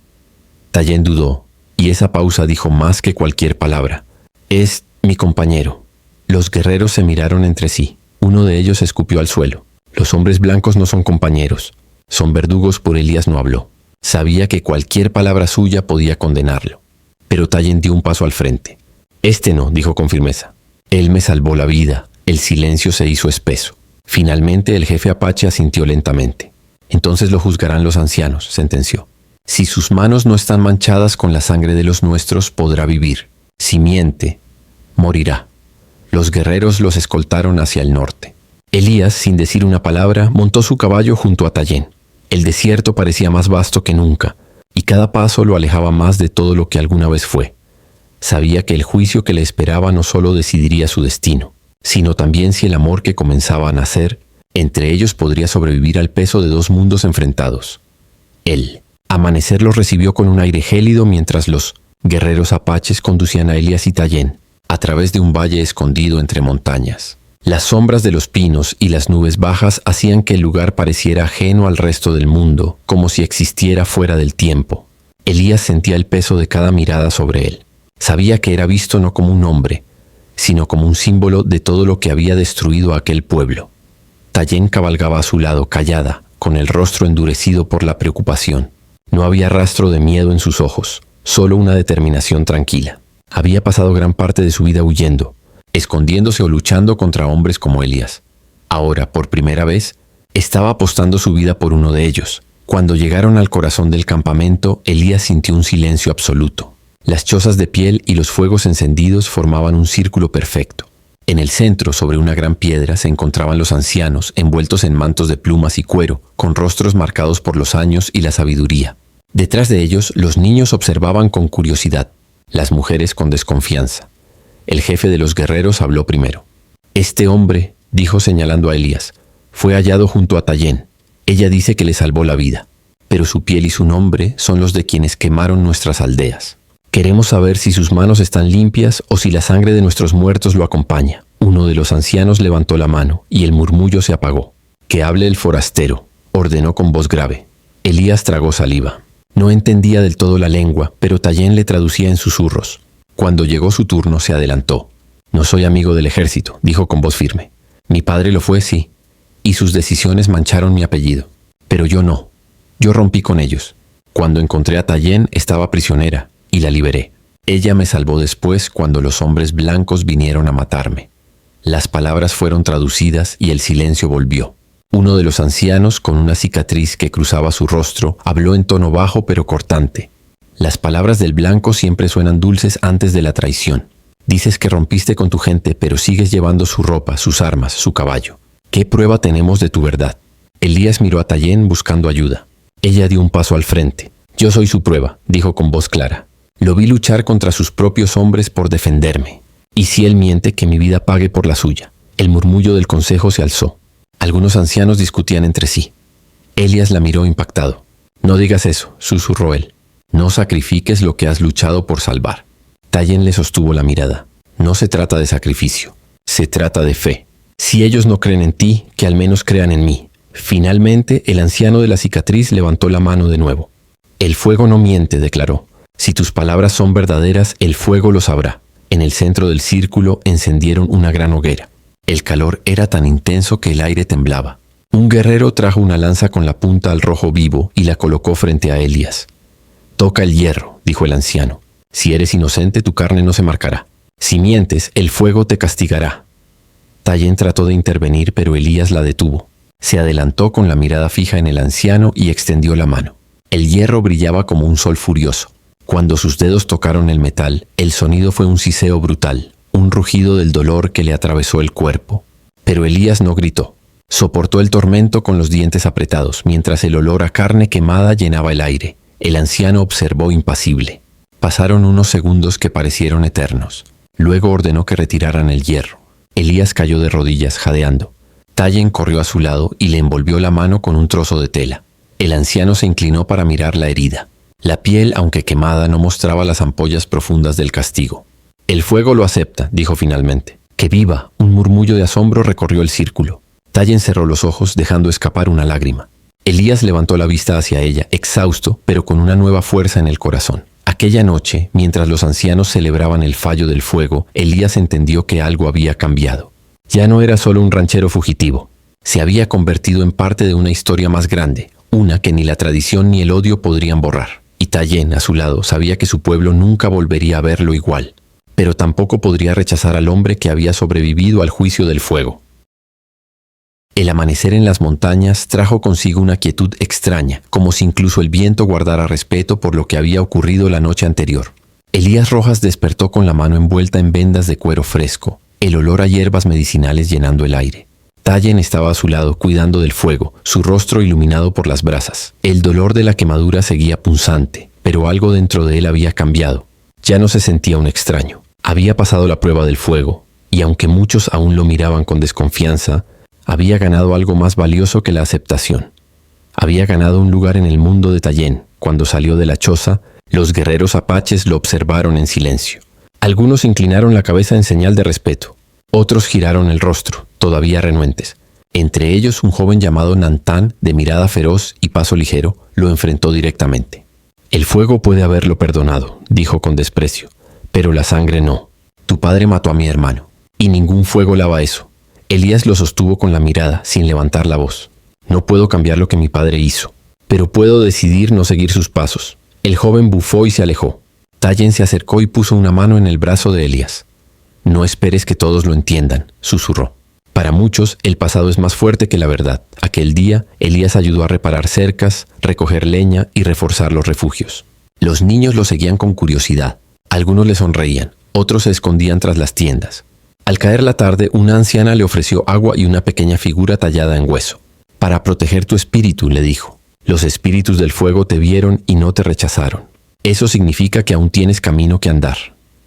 Tallén dudó, y esa pausa dijo más que cualquier palabra. «Es mi compañero». Los guerreros se miraron entre sí. Uno de ellos escupió al suelo. «Los hombres blancos no son compañeros, son verdugos». Por Elías no habló. Sabía que cualquier palabra suya podía condenarlo. Pero Tallén dio un paso al frente. «Este no», dijo con firmeza. «Él me salvó la vida». El silencio se hizo espeso. Finalmente el jefe apache asintió lentamente. «Entonces lo juzgarán los ancianos», sentenció. «Si sus manos no están manchadas con la sangre de los nuestros, podrá vivir. Si miente, morirá». Los guerreros los escoltaron hacia el norte. Elías, sin decir una palabra, montó su caballo junto a Tallén. El desierto parecía más vasto que nunca, y cada paso lo alejaba más de todo lo que alguna vez fue. Sabía que el juicio que le esperaba no solo decidiría su destino, sino también si el amor que comenzaba a nacer entre ellos podría sobrevivir al peso de dos mundos enfrentados. El amanecer los recibió con un aire gélido mientras los guerreros apaches conducían a Elías y Tallén a través de un valle escondido entre montañas. Las sombras de los pinos y las nubes bajas hacían que el lugar pareciera ajeno al resto del mundo, como si existiera fuera del tiempo. Elías sentía el peso de cada mirada sobre él. Sabía que era visto no como un hombre, sino como un símbolo de todo lo que había destruido a aquel pueblo. Tallén cabalgaba a su lado, callada, con el rostro endurecido por la preocupación. No había rastro de miedo en sus ojos, solo una determinación tranquila. Había pasado gran parte de su vida huyendo, escondiéndose o luchando contra hombres como Elías. Ahora, por primera vez, estaba apostando su vida por uno de ellos. Cuando llegaron al corazón del campamento, Elías sintió un silencio absoluto. Las chozas de piel y los fuegos encendidos formaban un círculo perfecto. En el centro, sobre una gran piedra, se encontraban los ancianos, envueltos en mantos de plumas y cuero, con rostros marcados por los años y la sabiduría. Detrás de ellos, los niños observaban con curiosidad, las mujeres con desconfianza. El jefe de los guerreros habló primero. «Este hombre», dijo señalando a Elías, «fue hallado junto a Tayén. Ella dice que le salvó la vida, pero su piel y su nombre son los de quienes quemaron nuestras aldeas. Queremos saber si sus manos están limpias o si la sangre de nuestros muertos lo acompaña». Uno de los ancianos levantó la mano y el murmullo se apagó. «Que hable el forastero», ordenó con voz grave. Elías tragó saliva. No entendía del todo la lengua, pero Tayén le traducía en susurros. Cuando llegó su turno, se adelantó. «No soy amigo del ejército», dijo con voz firme. «Mi padre lo fue, sí, y sus decisiones mancharon mi apellido. Pero yo no. Yo rompí con ellos. Cuando encontré a Tayén, estaba prisionera, y la liberé. Ella me salvó después cuando los hombres blancos vinieron a matarme». Las palabras fueron traducidas y el silencio volvió. Uno de los ancianos, con una cicatriz que cruzaba su rostro, habló en tono bajo pero cortante. «Las palabras del blanco siempre suenan dulces antes de la traición. Dices que rompiste con tu gente, pero sigues llevando su ropa, sus armas, su caballo. ¿Qué prueba tenemos de tu verdad?» Elías miró a Tayén buscando ayuda. Ella dio un paso al frente. «Yo soy su prueba», dijo con voz clara. «Lo vi luchar contra sus propios hombres por defenderme. Y si él miente, que mi vida pague por la suya». El murmullo del consejo se alzó. Algunos ancianos discutían entre sí. Elías la miró impactado. «No digas eso», susurró él. «No sacrifiques lo que has luchado por salvar». Tayén le sostuvo la mirada. «No se trata de sacrificio, se trata de fe. Si ellos no creen en ti, que al menos crean en mí». Finalmente, el anciano de la cicatriz levantó la mano de nuevo. «El fuego no miente», declaró. «Si tus palabras son verdaderas, el fuego lo sabrá». En el centro del círculo encendieron una gran hoguera. El calor era tan intenso que el aire temblaba. Un guerrero trajo una lanza con la punta al rojo vivo y la colocó frente a Elías. «Toca el hierro», dijo el anciano. «Si eres inocente, tu carne no se marcará. Si mientes, el fuego te castigará». Tayén trató de intervenir, pero Elías la detuvo. Se adelantó con la mirada fija en el anciano y extendió la mano. El hierro brillaba como un sol furioso. Cuando sus dedos tocaron el metal, el sonido fue un siseo brutal, un rugido del dolor que le atravesó el cuerpo. Pero Elías no gritó. Soportó el tormento con los dientes apretados, mientras el olor a carne quemada llenaba el aire. El anciano observó impasible. Pasaron unos segundos que parecieron eternos. Luego ordenó que retiraran el hierro. Elías cayó de rodillas, jadeando. Tayén corrió a su lado y le envolvió la mano con un trozo de tela. El anciano se inclinó para mirar la herida. La piel, aunque quemada, no mostraba las ampollas profundas del castigo. «El fuego lo acepta», dijo finalmente. «¡Que viva!». Un murmullo de asombro recorrió el círculo. Tayén cerró los ojos, dejando escapar una lágrima. Elías levantó la vista hacia ella, exhausto, pero con una nueva fuerza en el corazón. Aquella noche, mientras los ancianos celebraban el fallo del fuego, Elías entendió que algo había cambiado. Ya no era solo un ranchero fugitivo. Se había convertido en parte de una historia más grande, una que ni la tradición ni el odio podrían borrar. Y Tayén, a su lado, sabía que su pueblo nunca volvería a verlo igual, pero tampoco podría rechazar al hombre que había sobrevivido al juicio del fuego. El amanecer en las montañas trajo consigo una quietud extraña, como si incluso el viento guardara respeto por lo que había ocurrido la noche anterior. Elías Rojas despertó con la mano envuelta en vendas de cuero fresco, el olor a hierbas medicinales llenando el aire. Tayén estaba a su lado, cuidando del fuego, su rostro iluminado por las brasas. El dolor de la quemadura seguía punzante, pero algo dentro de él había cambiado. Ya no se sentía un extraño. Había pasado la prueba del fuego, y aunque muchos aún lo miraban con desconfianza, había ganado algo más valioso que la aceptación. Había ganado un lugar en el mundo de Tayén. Cuando salió de la choza, los guerreros apaches lo observaron en silencio. Algunos inclinaron la cabeza en señal de respeto. Otros giraron el rostro, todavía renuentes. Entre ellos, un joven llamado Nantán, de mirada feroz y paso ligero, lo enfrentó directamente. «El fuego puede haberlo perdonado», dijo con desprecio, «pero la sangre no. Tu padre mató a mi hermano, y ningún fuego lava eso». Elías lo sostuvo con la mirada, sin levantar la voz. No puedo cambiar lo que mi padre hizo, pero puedo decidir no seguir sus pasos. El joven bufó y se alejó. Tayen se acercó y puso una mano en el brazo de Elías. No esperes que todos lo entiendan, susurró. Para muchos, el pasado es más fuerte que la verdad. Aquel día, Elías ayudó a reparar cercas, recoger leña y reforzar los refugios. Los niños lo seguían con curiosidad. Algunos le sonreían, otros se escondían tras las tiendas. Al caer la tarde, una anciana le ofreció agua y una pequeña figura tallada en hueso. Para proteger tu espíritu, le dijo. Los espíritus del fuego te vieron y no te rechazaron. Eso significa que aún tienes camino que andar.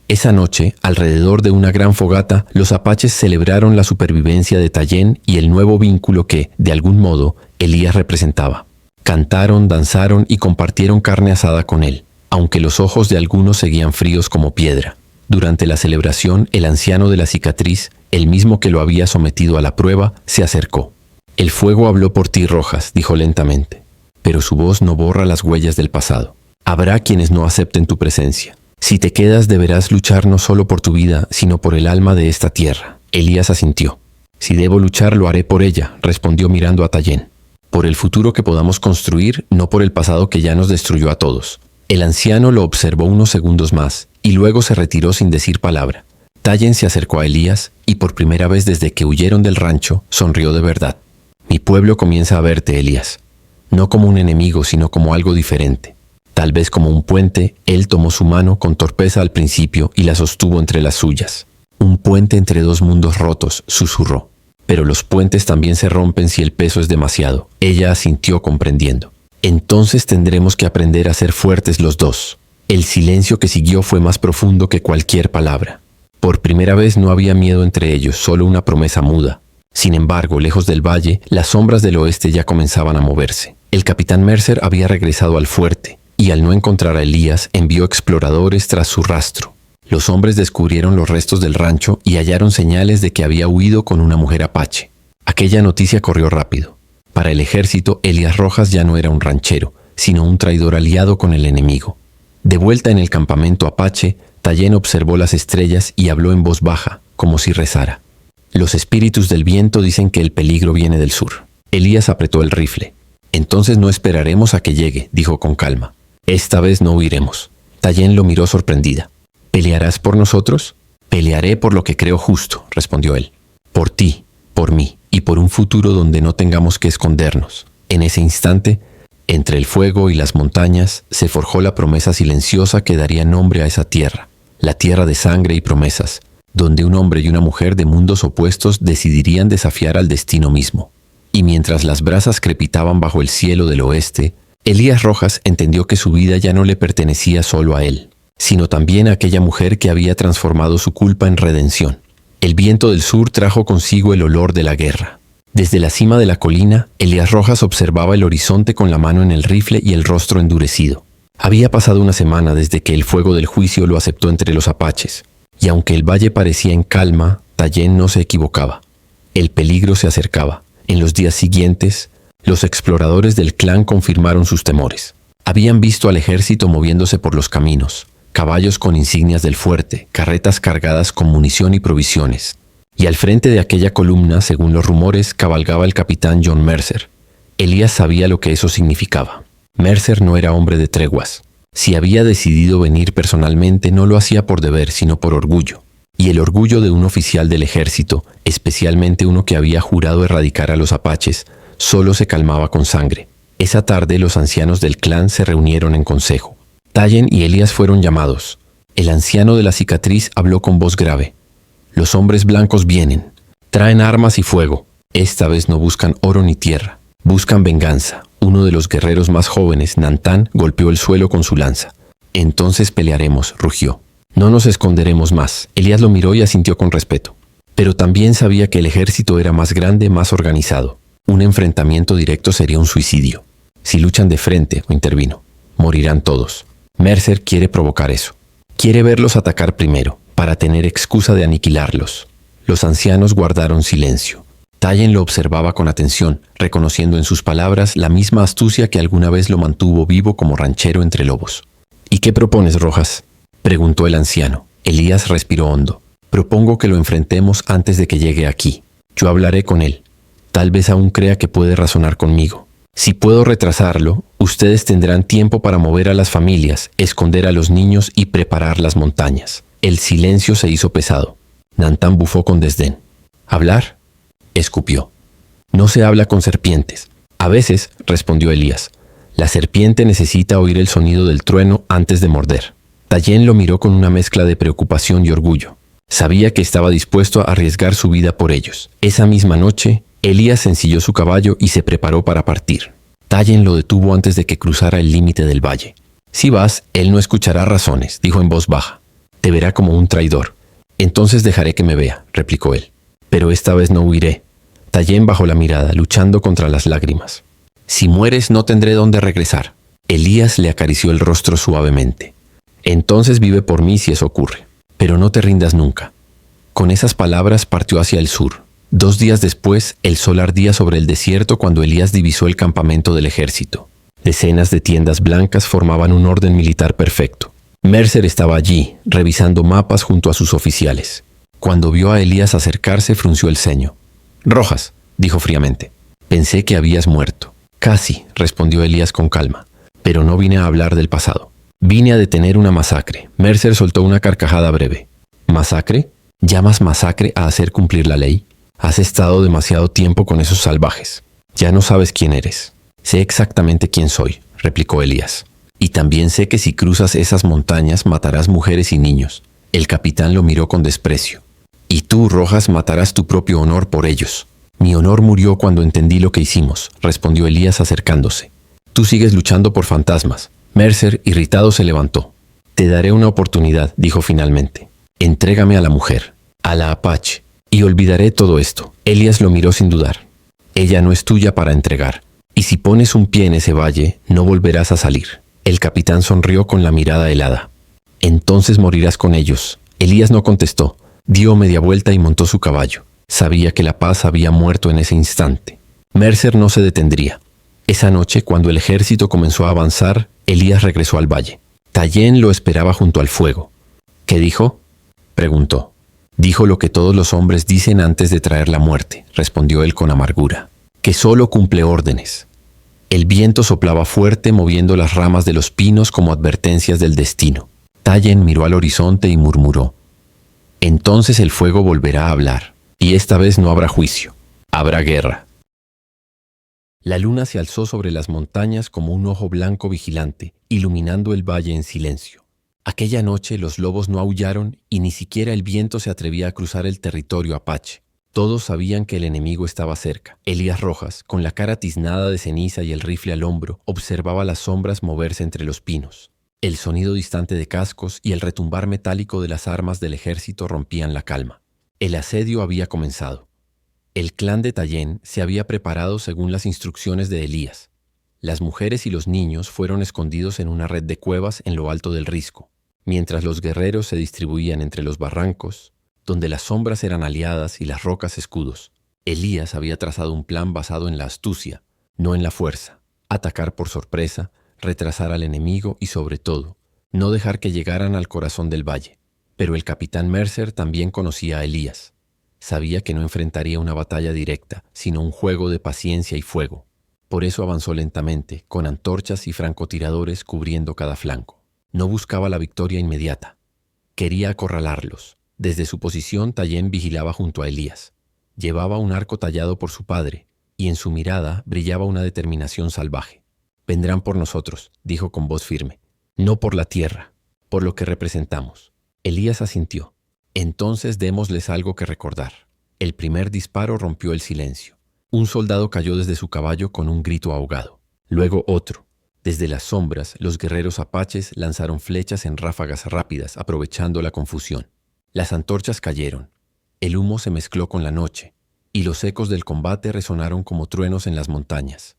Esa noche, alrededor de una gran fogata, los apaches celebraron la supervivencia de Tayen y el nuevo vínculo que, de algún modo, Elías representaba. Cantaron, danzaron y compartieron carne asada con él, aunque los ojos de algunos seguían fríos como piedra. Durante la celebración, el anciano de la cicatriz, el mismo que lo había sometido a la prueba, se acercó. El fuego habló por ti, Rojas, dijo lentamente, pero su voz no borra las huellas del pasado. Habrá quienes no acepten tu presencia. Si te quedas, deberás luchar no solo por tu vida, sino por el alma de esta tierra. Elías asintió. Si debo luchar, lo haré por ella, respondió mirando a Tayen. Por el futuro que podamos construir, no por el pasado que ya nos destruyó a todos. El anciano lo observó unos segundos más, y luego se retiró sin decir palabra. Tayen se acercó a Elías, y por primera vez desde que huyeron del rancho, sonrió de verdad. Mi pueblo comienza a verte, Elías. No como un enemigo, sino como algo diferente. Tal vez como un puente, él tomó su mano con torpeza al principio y la sostuvo entre las suyas. Un puente entre dos mundos rotos, susurró. Pero los puentes también se rompen si el peso es demasiado. Ella asintió comprendiendo. Entonces tendremos que aprender a ser fuertes los dos. El silencio que siguió fue más profundo que cualquier palabra. Por primera vez no había miedo entre ellos, solo una promesa muda. Sin embargo, lejos del valle, las sombras del oeste ya comenzaban a moverse. El capitán Mercer había regresado al fuerte, y al no encontrar a Elías, envió exploradores tras su rastro. Los hombres descubrieron los restos del rancho y hallaron señales de que había huido con una mujer apache. Aquella noticia corrió rápido. Para el ejército, Elías Rojas ya no era un ranchero, sino un traidor aliado con el enemigo. De vuelta en el campamento apache, Tayen observó las estrellas y habló en voz baja, como si rezara. Los espíritus del viento dicen que el peligro viene del sur. Elías apretó el rifle. Entonces no esperaremos a que llegue, dijo con calma. Esta vez no huiremos. Tayen lo miró sorprendida. ¿Pelearás por nosotros? Pelearé por lo que creo justo, respondió él. Por ti, por mí, y por un futuro donde no tengamos que escondernos. En ese instante, entre el fuego y las montañas, se forjó la promesa silenciosa que daría nombre a esa tierra, la tierra de sangre y promesas, donde un hombre y una mujer de mundos opuestos decidirían desafiar al destino mismo. Y mientras las brasas crepitaban bajo el cielo del oeste, Elías Rojas entendió que su vida ya no le pertenecía solo a él, sino también a aquella mujer que había transformado su culpa en redención. El viento del sur trajo consigo el olor de la guerra. Desde la cima de la colina, Elías Rojas observaba el horizonte con la mano en el rifle y el rostro endurecido. Había pasado una semana desde que el fuego del juicio lo aceptó entre los apaches, y aunque el valle parecía en calma, Tayen no se equivocaba. El peligro se acercaba. En los días siguientes, los exploradores del clan confirmaron sus temores. Habían visto al ejército moviéndose por los caminos, caballos con insignias del fuerte, carretas cargadas con munición y provisiones. Y al frente de aquella columna, según los rumores, cabalgaba el capitán John Mercer. Elías sabía lo que eso significaba. Mercer no era hombre de treguas. Si había decidido venir personalmente, no lo hacía por deber, sino por orgullo. Y el orgullo de un oficial del ejército, especialmente uno que había jurado erradicar a los apaches, solo se calmaba con sangre. Esa tarde los ancianos del clan se reunieron en consejo. Tayen y Elías fueron llamados. El anciano de la cicatriz habló con voz grave. Los hombres blancos vienen. Traen armas y fuego. Esta vez no buscan oro ni tierra. Buscan venganza. Uno de los guerreros más jóvenes, Nantán, golpeó el suelo con su lanza. Entonces pelearemos, rugió. No nos esconderemos más. Elías lo miró y asintió con respeto. Pero también sabía que el ejército era más grande, más organizado. Un enfrentamiento directo sería un suicidio. Si luchan de frente, intervino, morirán todos. Mercer quiere provocar eso. Quiere verlos atacar primero, para tener excusa de aniquilarlos. Los ancianos guardaron silencio. Tayen lo observaba con atención, reconociendo en sus palabras la misma astucia que alguna vez lo mantuvo vivo como ranchero entre lobos. ¿Y qué propones, Rojas?, preguntó el anciano. Elías respiró hondo. Propongo que lo enfrentemos antes de que llegue aquí. Yo hablaré con él. Tal vez aún crea que puede razonar conmigo. Si puedo retrasarlo, ustedes tendrán tiempo para mover a las familias, esconder a los niños y preparar las montañas. El silencio se hizo pesado. Nantán bufó con desdén. ¿Hablar? Escupió. No se habla con serpientes. A veces, respondió Elías, la serpiente necesita oír el sonido del trueno antes de morder. Tayen lo miró con una mezcla de preocupación y orgullo. Sabía que estaba dispuesto a arriesgar su vida por ellos. Esa misma noche, Elías ensilló su caballo y se preparó para partir. Tayen lo detuvo antes de que cruzara el límite del valle. Si vas, él no escuchará razones, dijo en voz baja. Te verá como un traidor. Entonces dejaré que me vea, replicó él. Pero esta vez no huiré. Tayen bajó la mirada, luchando contra las lágrimas. Si mueres no tendré dónde regresar. Elías le acarició el rostro suavemente. Entonces vive por mí si eso ocurre. Pero no te rindas nunca. Con esas palabras partió hacia el sur. 2 días después, el sol ardía sobre el desierto cuando Elías divisó el campamento del ejército. Decenas de tiendas blancas formaban un orden militar perfecto. Mercer estaba allí, revisando mapas junto a sus oficiales. Cuando vio a Elías acercarse, frunció el ceño. «Rojas», dijo fríamente, «pensé que habías muerto». «Casi», respondió Elías con calma, «pero no vine a hablar del pasado. Vine a detener una masacre». Mercer soltó una carcajada breve. «¿Masacre? ¿Llamas masacre a hacer cumplir la ley? Has estado demasiado tiempo con esos salvajes. Ya no sabes quién eres». «Sé exactamente quién soy», replicó Elías. «Y también sé que si cruzas esas montañas matarás mujeres y niños». El capitán lo miró con desprecio. «Y tú, Rojas, matarás tu propio honor por ellos». «Mi honor murió cuando entendí lo que hicimos», respondió Elías acercándose. «Tú sigues luchando por fantasmas». Mercer, irritado, se levantó. «Te daré una oportunidad», dijo finalmente. «Entrégame a la mujer, a la Apache, y olvidaré todo esto». Elías lo miró sin dudar. «Ella no es tuya para entregar, y si pones un pie en ese valle, no volverás a salir». El capitán sonrió con la mirada helada. «Entonces morirás con ellos». Elías no contestó. Dio media vuelta y montó su caballo. Sabía que la paz había muerto en ese instante. Mercer no se detendría. Esa noche, cuando el ejército comenzó a avanzar, Elías regresó al valle. Tayen lo esperaba junto al fuego. «¿Qué dijo?», preguntó. «Dijo lo que todos los hombres dicen antes de traer la muerte», respondió él con amargura. «Que solo cumple órdenes». El viento soplaba fuerte, moviendo las ramas de los pinos como advertencias del destino. Tayen miró al horizonte y murmuró. «Entonces el fuego volverá a hablar, y esta vez no habrá juicio, habrá guerra». La luna se alzó sobre las montañas como un ojo blanco vigilante, iluminando el valle en silencio. Aquella noche los lobos no aullaron y ni siquiera el viento se atrevía a cruzar el territorio apache. Todos sabían que el enemigo estaba cerca. Elías Rojas, con la cara tiznada de ceniza y el rifle al hombro, observaba las sombras moverse entre los pinos. El sonido distante de cascos y el retumbar metálico de las armas del ejército rompían la calma. El asedio había comenzado. El clan de Tayen se había preparado según las instrucciones de Elías. Las mujeres y los niños fueron escondidos en una red de cuevas en lo alto del risco, mientras los guerreros se distribuían entre los barrancos, donde las sombras eran aliadas y las rocas escudos. Elías había trazado un plan basado en la astucia, no en la fuerza. Atacar por sorpresa, retrasar al enemigo y, sobre todo, no dejar que llegaran al corazón del valle. Pero el capitán Mercer también conocía a Elías. Sabía que no enfrentaría una batalla directa, sino un juego de paciencia y fuego. Por eso avanzó lentamente, con antorchas y francotiradores cubriendo cada flanco. No buscaba la victoria inmediata. Quería acorralarlos. Desde su posición, Tayen vigilaba junto a Elías. Llevaba un arco tallado por su padre, y en su mirada brillaba una determinación salvaje. «Vendrán por nosotros», dijo con voz firme. «No por la tierra, por lo que representamos». Elías asintió. «Entonces démosles algo que recordar». El primer disparo rompió el silencio. Un soldado cayó desde su caballo con un grito ahogado. Luego otro. Desde las sombras, los guerreros apaches lanzaron flechas en ráfagas rápidas, aprovechando la confusión. Las antorchas cayeron. El humo se mezcló con la noche, y los ecos del combate resonaron como truenos en las montañas.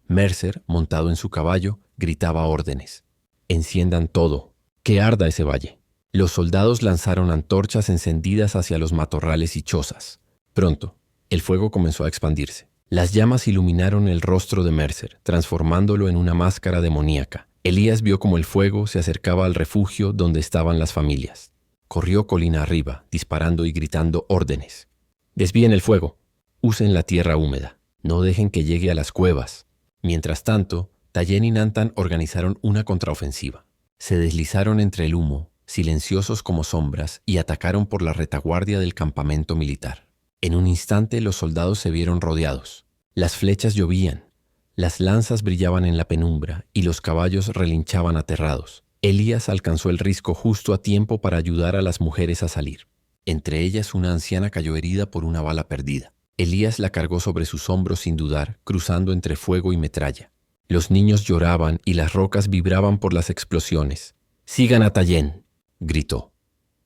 Mercer, montado en su caballo, gritaba órdenes. «Enciendan todo, que arda ese valle». Los soldados lanzaron antorchas encendidas hacia los matorrales y chozas. Pronto, el fuego comenzó a expandirse. Las llamas iluminaron el rostro de Mercer, transformándolo en una máscara demoníaca. Elías vio como el fuego se acercaba al refugio donde estaban las familias. Corrió colina arriba, disparando y gritando órdenes. «Desvíen el fuego. Usen la tierra húmeda. No dejen que llegue a las cuevas. Mientras tanto, Tayen y Nantan organizaron una contraofensiva. Se deslizaron entre el humo, silenciosos como sombras, y atacaron por la retaguardia del campamento militar. En un instante los soldados se vieron rodeados. Las flechas llovían, las lanzas brillaban en la penumbra y los caballos relinchaban aterrados. Elías alcanzó el risco justo a tiempo para ayudar a las mujeres a salir. Entre ellas una anciana cayó herida por una bala perdida. Elías la cargó sobre sus hombros sin dudar, cruzando entre fuego y metralla. Los niños lloraban y las rocas vibraban por las explosiones. «¡Sigan a Tayen!», gritó.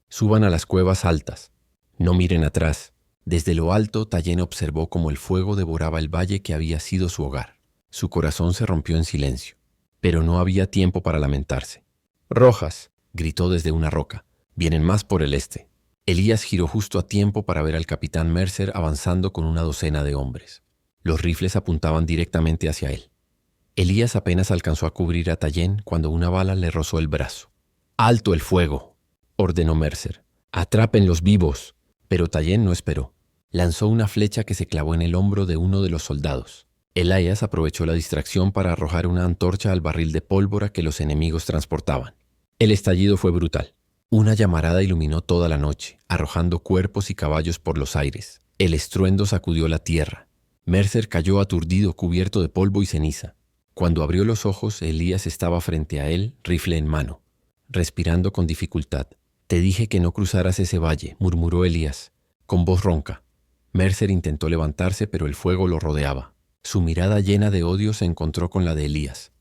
«Suban a las cuevas altas. No miren atrás». Desde lo alto, Tayen observó cómo el fuego devoraba el valle que había sido su hogar. Su corazón se rompió en silencio, pero no había tiempo para lamentarse. «¡Rojas!», gritó desde una roca. «Vienen más por el este». Elías giró justo a tiempo para ver al capitán Mercer avanzando con una docena de hombres. Los rifles apuntaban directamente hacia él. Elías apenas alcanzó a cubrir a Tayen cuando una bala le rozó el brazo. «¡Alto el fuego!», ordenó Mercer. «¡Atrápenlos vivos!». Pero Tayen no esperó. Lanzó una flecha que se clavó en el hombro de uno de los soldados. Elías aprovechó la distracción para arrojar una antorcha al barril de pólvora que los enemigos transportaban. El estallido fue brutal. Una llamarada iluminó toda la noche, arrojando cuerpos y caballos por los aires. El estruendo sacudió la tierra. Mercer cayó aturdido, cubierto de polvo y ceniza. Cuando abrió los ojos, Elías estaba frente a él, rifle en mano, respirando con dificultad. «Te dije que no cruzaras ese valle», murmuró Elías, con voz ronca. Mercer intentó levantarse, pero el fuego lo rodeaba. Su mirada llena de odio se encontró con la de Elías.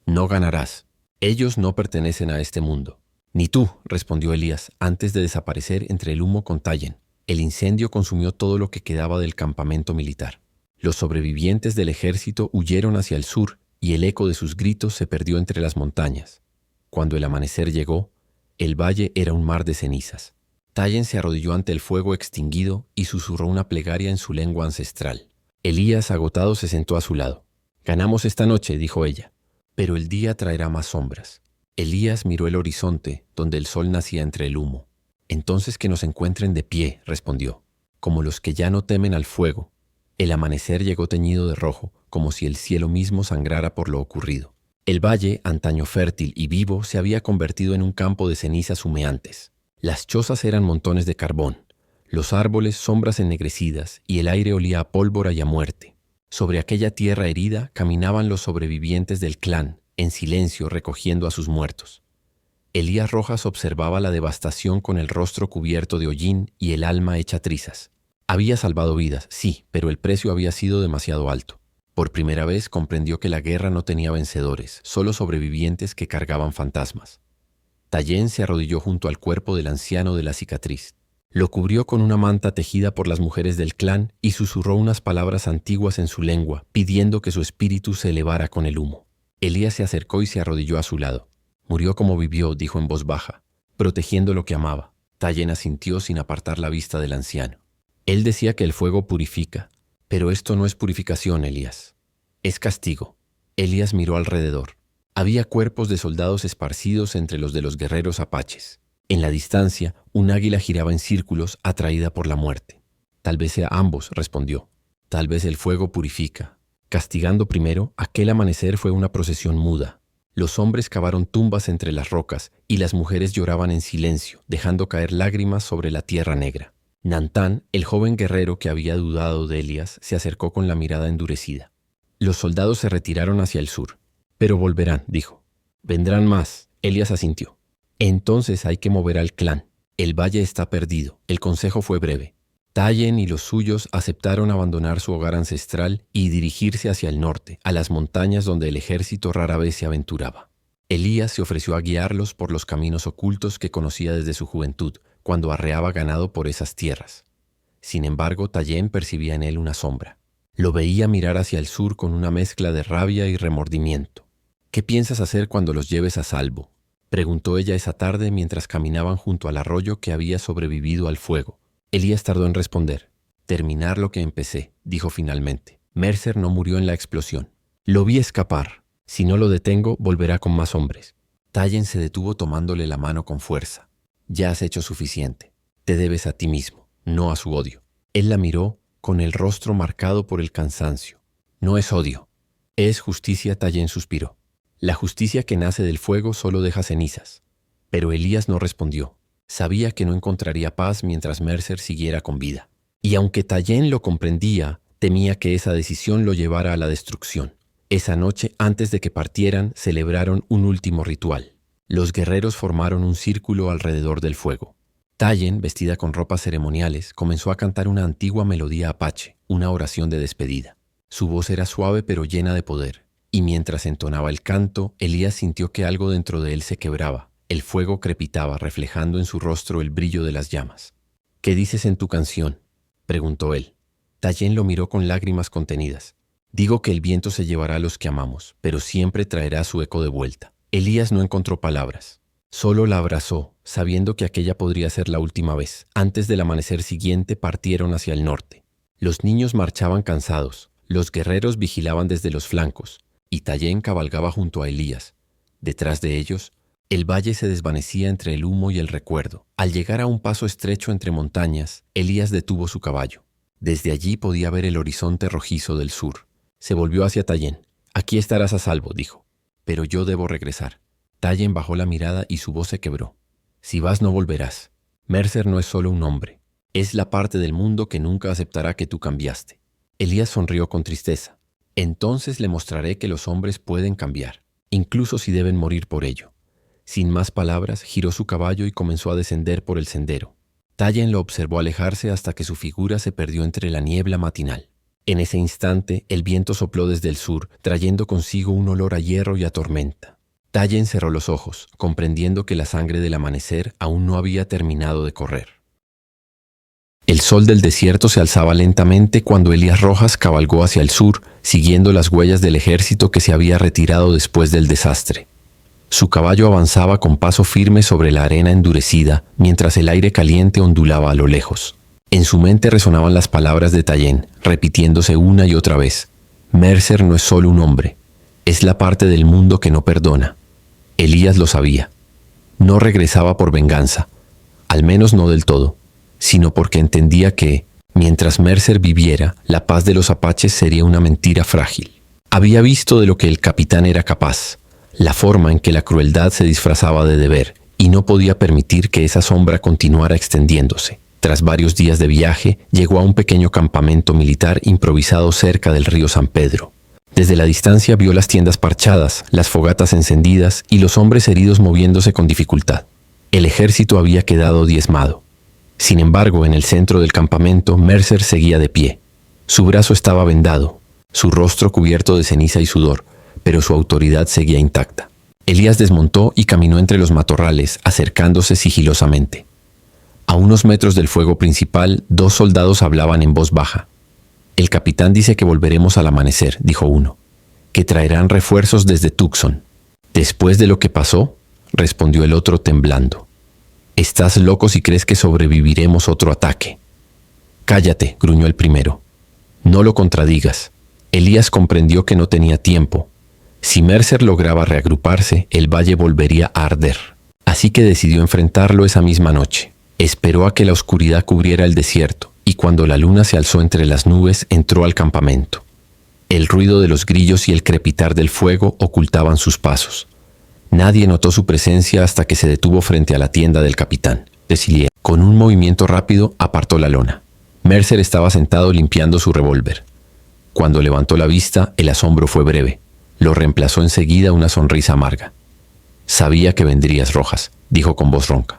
«No ganarás. Ellos no pertenecen a este mundo». «Ni tú», respondió Elías, antes de desaparecer entre el humo con Tayen. El incendio consumió todo lo que quedaba del campamento militar. Los sobrevivientes del ejército huyeron hacia el sur y el eco de sus gritos se perdió entre las montañas. Cuando el amanecer llegó, el valle era un mar de cenizas. Tayen se arrodilló ante el fuego extinguido y susurró una plegaria en su lengua ancestral. Elías, agotado, se sentó a su lado. «Ganamos esta noche», dijo ella, «pero el día traerá más sombras». Elías miró el horizonte, donde el sol nacía entre el humo. «Entonces que nos encuentren de pie», respondió, «como los que ya no temen al fuego». El amanecer llegó teñido de rojo, como si el cielo mismo sangrara por lo ocurrido. El valle, antaño fértil y vivo, se había convertido en un campo de cenizas humeantes. Las chozas eran montones de carbón, los árboles sombras ennegrecidas y el aire olía a pólvora y a muerte. Sobre aquella tierra herida caminaban los sobrevivientes del clan, en silencio recogiendo a sus muertos. Elías Rojas observaba la devastación con el rostro cubierto de hollín y el alma hecha trizas. Había salvado vidas, sí, pero el precio había sido demasiado alto. Por primera vez comprendió que la guerra no tenía vencedores, solo sobrevivientes que cargaban fantasmas. Tayen se arrodilló junto al cuerpo del anciano de la cicatriz. Lo cubrió con una manta tejida por las mujeres del clan y susurró unas palabras antiguas en su lengua, pidiendo que su espíritu se elevara con el humo. Elías se acercó y se arrodilló a su lado. «Murió como vivió», dijo en voz baja, protegiendo lo que amaba. Tayen asintió sin apartar la vista del anciano. Él decía que el fuego purifica, pero esto no es purificación, Elías. Es castigo. Elías miró alrededor. Había cuerpos de soldados esparcidos entre los de los guerreros apaches. En la distancia, un águila giraba en círculos, atraída por la muerte. «Tal vez sea ambos», respondió. «Tal vez el fuego purifica». Castigando primero, aquel amanecer fue una procesión muda. Los hombres cavaron tumbas entre las rocas y las mujeres lloraban en silencio, dejando caer lágrimas sobre la tierra negra. Nantan, el joven guerrero que había dudado de Elías, se acercó con la mirada endurecida. Los soldados se retiraron hacia el sur. «Pero volverán», dijo. «Vendrán más», Elías asintió. «Entonces hay que mover al clan. El valle está perdido». El consejo fue breve. Tayen y los suyos aceptaron abandonar su hogar ancestral y dirigirse hacia el norte, a las montañas donde el ejército rara vez se aventuraba. Elías se ofreció a guiarlos por los caminos ocultos que conocía desde su juventud, cuando arreaba ganado por esas tierras. Sin embargo, Tayen percibía en él una sombra. Lo veía mirar hacia el sur con una mezcla de rabia y remordimiento. «¿Qué piensas hacer cuando los lleves a salvo?», preguntó ella esa tarde mientras caminaban junto al arroyo que había sobrevivido al fuego. Elías tardó en responder. «Terminar lo que empecé», dijo finalmente. «Mercer no murió en la explosión. Lo vi escapar. Si no lo detengo, volverá con más hombres». Tayen se detuvo tomándole la mano con fuerza. «Ya has hecho suficiente. Te debes a ti mismo, no a su odio». Él la miró con el rostro marcado por el cansancio. No es odio, es justicia, Tayen suspiró. La justicia que nace del fuego solo deja cenizas. Pero Elías no respondió. Sabía que no encontraría paz mientras Mercer siguiera con vida. Y aunque Tayen lo comprendía, temía que esa decisión lo llevara a la destrucción. Esa noche, antes de que partieran, celebraron un último ritual. Los guerreros formaron un círculo alrededor del fuego. Tayen, vestida con ropas ceremoniales, comenzó a cantar una antigua melodía apache, una oración de despedida. Su voz era suave pero llena de poder, y mientras entonaba el canto, Elías sintió que algo dentro de él se quebraba. El fuego crepitaba, reflejando en su rostro el brillo de las llamas. «¿Qué dices en tu canción?», preguntó él. Tayen lo miró con lágrimas contenidas. «Digo que el viento se llevará a los que amamos, pero siempre traerá su eco de vuelta». Elías no encontró palabras. Solo la abrazó, sabiendo que aquella podría ser la última vez. Antes del amanecer siguiente partieron hacia el norte. Los niños marchaban cansados, los guerreros vigilaban desde los flancos, y Tayen cabalgaba junto a Elías. Detrás de ellos, el valle se desvanecía entre el humo y el recuerdo. Al llegar a un paso estrecho entre montañas, Elías detuvo su caballo. Desde allí podía ver el horizonte rojizo del sur. Se volvió hacia Tayen. «Aquí estarás a salvo», dijo. «Pero yo debo regresar». Tayen bajó la mirada y su voz se quebró. «Si vas no volverás. Mercer no es solo un hombre. Es la parte del mundo que nunca aceptará que tú cambiaste». Elías sonrió con tristeza. «Entonces le mostraré que los hombres pueden cambiar, incluso si deben morir por ello». Sin más palabras, giró su caballo y comenzó a descender por el sendero. Tayen lo observó alejarse hasta que su figura se perdió entre la niebla matinal. En ese instante, el viento sopló desde el sur, trayendo consigo un olor a hierro y a tormenta. Tayen cerró los ojos, comprendiendo que la sangre del amanecer aún no había terminado de correr. El sol del desierto se alzaba lentamente cuando Elías Rojas cabalgó hacia el sur, siguiendo las huellas del ejército que se había retirado después del desastre. Su caballo avanzaba con paso firme sobre la arena endurecida, mientras el aire caliente ondulaba a lo lejos. En su mente resonaban las palabras de Tayen, repitiéndose una y otra vez. Mercer no es solo un hombre, es la parte del mundo que no perdona. Elías lo sabía. No regresaba por venganza, al menos no del todo, sino porque entendía que, mientras Mercer viviera, la paz de los apaches sería una mentira frágil. Había visto de lo que el capitán era capaz, la forma en que la crueldad se disfrazaba de deber, y no podía permitir que esa sombra continuara extendiéndose. Tras varios días de viaje, llegó a un pequeño campamento militar improvisado cerca del río San Pedro. Desde la distancia vio las tiendas parchadas, las fogatas encendidas y los hombres heridos moviéndose con dificultad. El ejército había quedado diezmado. Sin embargo, en el centro del campamento, Mercer seguía de pie. Su brazo estaba vendado, su rostro cubierto de ceniza y sudor, pero su autoridad seguía intacta. Elías desmontó y caminó entre los matorrales, acercándose sigilosamente. A unos metros del fuego principal, dos soldados hablaban en voz baja. «El capitán dice que volveremos al amanecer», dijo uno, «que traerán refuerzos desde Tucson». «¿Después de lo que pasó?», respondió el otro temblando. «Estás loco si crees que sobreviviremos otro ataque». «Cállate», gruñó el primero. «No lo contradigas». Elías comprendió que no tenía tiempo. Si Mercer lograba reagruparse, el valle volvería a arder. Así que decidió enfrentarlo esa misma noche. Esperó a que la oscuridad cubriera el desierto, y cuando la luna se alzó entre las nubes, entró al campamento. El ruido de los grillos y el crepitar del fuego ocultaban sus pasos. Nadie notó su presencia hasta que se detuvo frente a la tienda del capitán. Desilliers, con un movimiento rápido, apartó la lona. Mercer estaba sentado limpiando su revólver. Cuando levantó la vista, el asombro fue breve. Lo reemplazó enseguida una sonrisa amarga. «Sabía que vendrías, Rojas», dijo con voz ronca.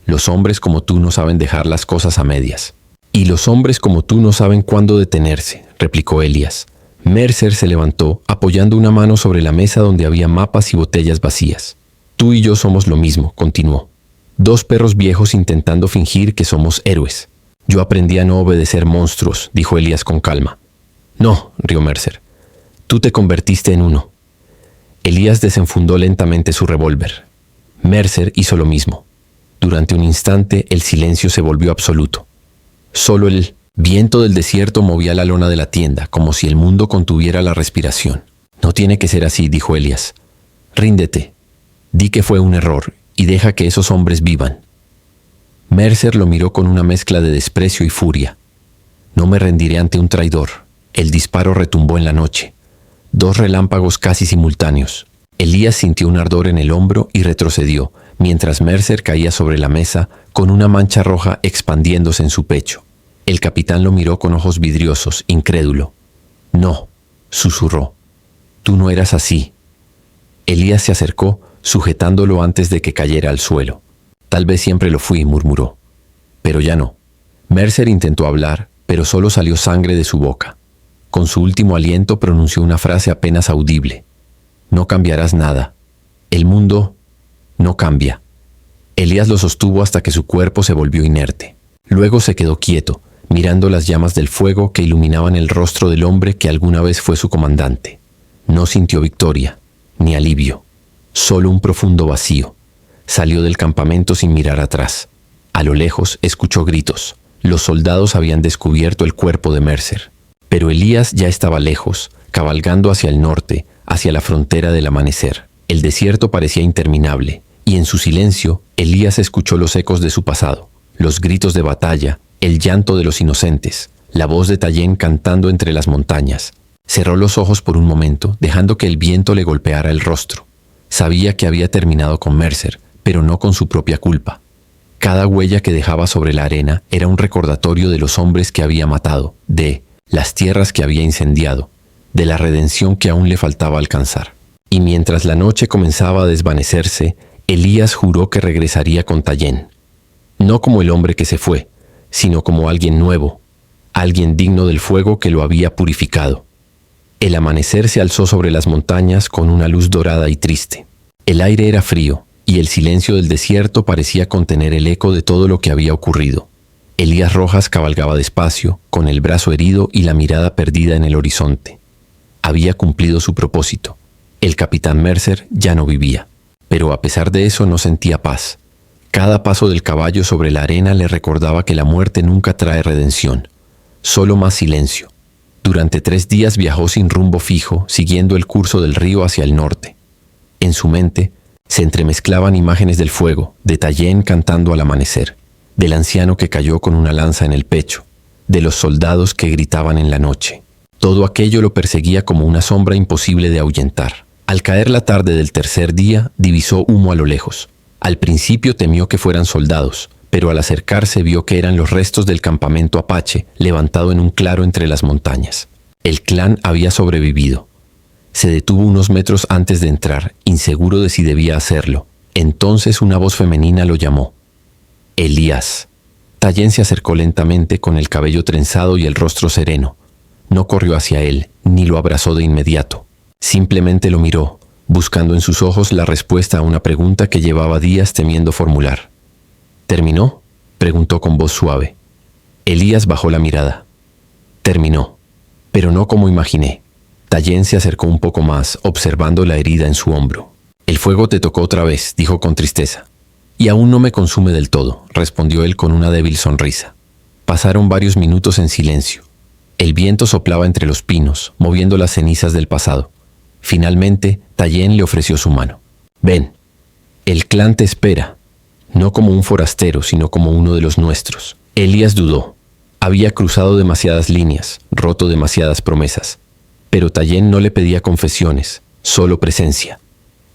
«Los hombres como tú no saben dejar las cosas a medias». «Y los hombres como tú no saben cuándo detenerse», replicó Elías. Mercer se levantó, apoyando una mano sobre la mesa donde había mapas y botellas vacías. «Tú y yo somos lo mismo», continuó. «Dos perros viejos intentando fingir que somos héroes. Yo aprendí a no obedecer monstruos», dijo Elías con calma. «No», rió Mercer. «Tú te convertiste en uno». Elías desenfundó lentamente su revólver. Mercer hizo lo mismo. Durante un instante, el silencio se volvió absoluto. Solo el viento del desierto movía la lona de la tienda, como si el mundo contuviera la respiración. «No tiene que ser así», dijo Elías. «Ríndete. Di que fue un error y deja que esos hombres vivan». Mercer lo miró con una mezcla de desprecio y furia. «No No me rendiré ante un traidor. El disparo retumbó en la noche. 2 relámpagos casi simultáneos. Elías sintió un ardor en el hombro y retrocedió, mientras Mercer caía sobre la mesa con una mancha roja expandiéndose en su pecho. El capitán lo miró con ojos vidriosos, incrédulo. «No», susurró. «Tú no eras así». Elías se acercó, sujetándolo antes de que cayera al suelo. «Tal vez siempre lo fui», murmuró. «Pero ya no». Mercer intentó hablar, pero solo salió sangre de su boca. Con su último aliento pronunció una frase apenas audible. «No cambiarás nada. El mundo no cambia». Elías lo sostuvo hasta que su cuerpo se volvió inerte. Luego se quedó quieto, mirando las llamas del fuego que iluminaban el rostro del hombre que alguna vez fue su comandante. No sintió victoria, ni alivio, solo un profundo vacío. Salió del campamento sin mirar atrás. A lo lejos escuchó gritos. Los soldados habían descubierto el cuerpo de Mercer. Pero Elías ya estaba lejos, cabalgando hacia el norte, hacia la frontera del amanecer. El desierto parecía interminable, y en su silencio, Elías escuchó los ecos de su pasado, los gritos de batalla, el llanto de los inocentes, la voz de Tallien cantando entre las montañas. Cerró los ojos por un momento, dejando que el viento le golpeara el rostro. Sabía que había terminado con Mercer, pero no con su propia culpa. Cada huella que dejaba sobre la arena era un recordatorio de los hombres que había matado, de las tierras que había incendiado, de la redención que aún le faltaba alcanzar. Y mientras la noche comenzaba a desvanecerse, Elías juró que regresaría con Tallien. No como el hombre que se fue, sino como alguien nuevo, alguien digno del fuego que lo había purificado. El amanecer se alzó sobre las montañas con una luz dorada y triste. El aire era frío, y el silencio del desierto parecía contener el eco de todo lo que había ocurrido. Elías Rojas cabalgaba despacio, con el brazo herido y la mirada perdida en el horizonte. Había cumplido su propósito. El capitán Mercer ya no vivía, pero a pesar de eso no sentía paz. Cada paso del caballo sobre la arena le recordaba que la muerte nunca trae redención, solo más silencio. Durante 3 días viajó sin rumbo fijo, siguiendo el curso del río hacia el norte. En su mente se entremezclaban imágenes del fuego, de Tallien cantando al amanecer, del anciano que cayó con una lanza en el pecho, de los soldados que gritaban en la noche. Todo aquello lo perseguía como una sombra imposible de ahuyentar. Al caer la tarde del 3er día, divisó humo a lo lejos. Al principio temió que fueran soldados, pero al acercarse vio que eran los restos del campamento apache levantado en un claro entre las montañas. El clan había sobrevivido. Se detuvo unos metros antes de entrar, inseguro de si debía hacerlo. Entonces una voz femenina lo llamó. «Elías». Tallien se acercó lentamente con el cabello trenzado y el rostro sereno. No corrió hacia él, ni lo abrazó de inmediato. Simplemente lo miró, buscando en sus ojos la respuesta a una pregunta que llevaba días temiendo formular. «¿Terminó?», preguntó con voz suave. Elías bajó la mirada. «Terminó, pero no como imaginé». Tallien se acercó un poco más, observando la herida en su hombro. «El fuego te tocó otra vez», dijo con tristeza. «Y aún no me consume del todo», respondió él con una débil sonrisa. Pasaron varios minutos en silencio. El viento soplaba entre los pinos, moviendo las cenizas del pasado. Finalmente, Tallien le ofreció su mano. «Ven, el clan te espera, no como un forastero, sino como uno de los nuestros». Elías dudó. Había cruzado demasiadas líneas, roto demasiadas promesas. Pero Tallien no le pedía confesiones, solo presencia.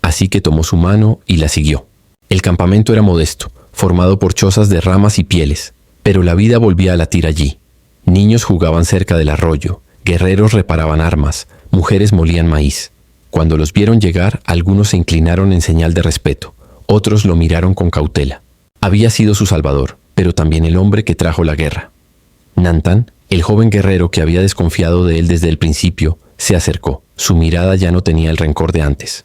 Así que tomó su mano y la siguió. El campamento era modesto, formado por chozas de ramas y pieles, pero la vida volvía a latir allí. Niños jugaban cerca del arroyo, guerreros reparaban armas, mujeres molían maíz. Cuando los vieron llegar, algunos se inclinaron en señal de respeto, otros lo miraron con cautela. Había sido su salvador, pero también el hombre que trajo la guerra. Nantan, el joven guerrero que había desconfiado de él desde el principio, se acercó. Su mirada ya no tenía el rencor de antes.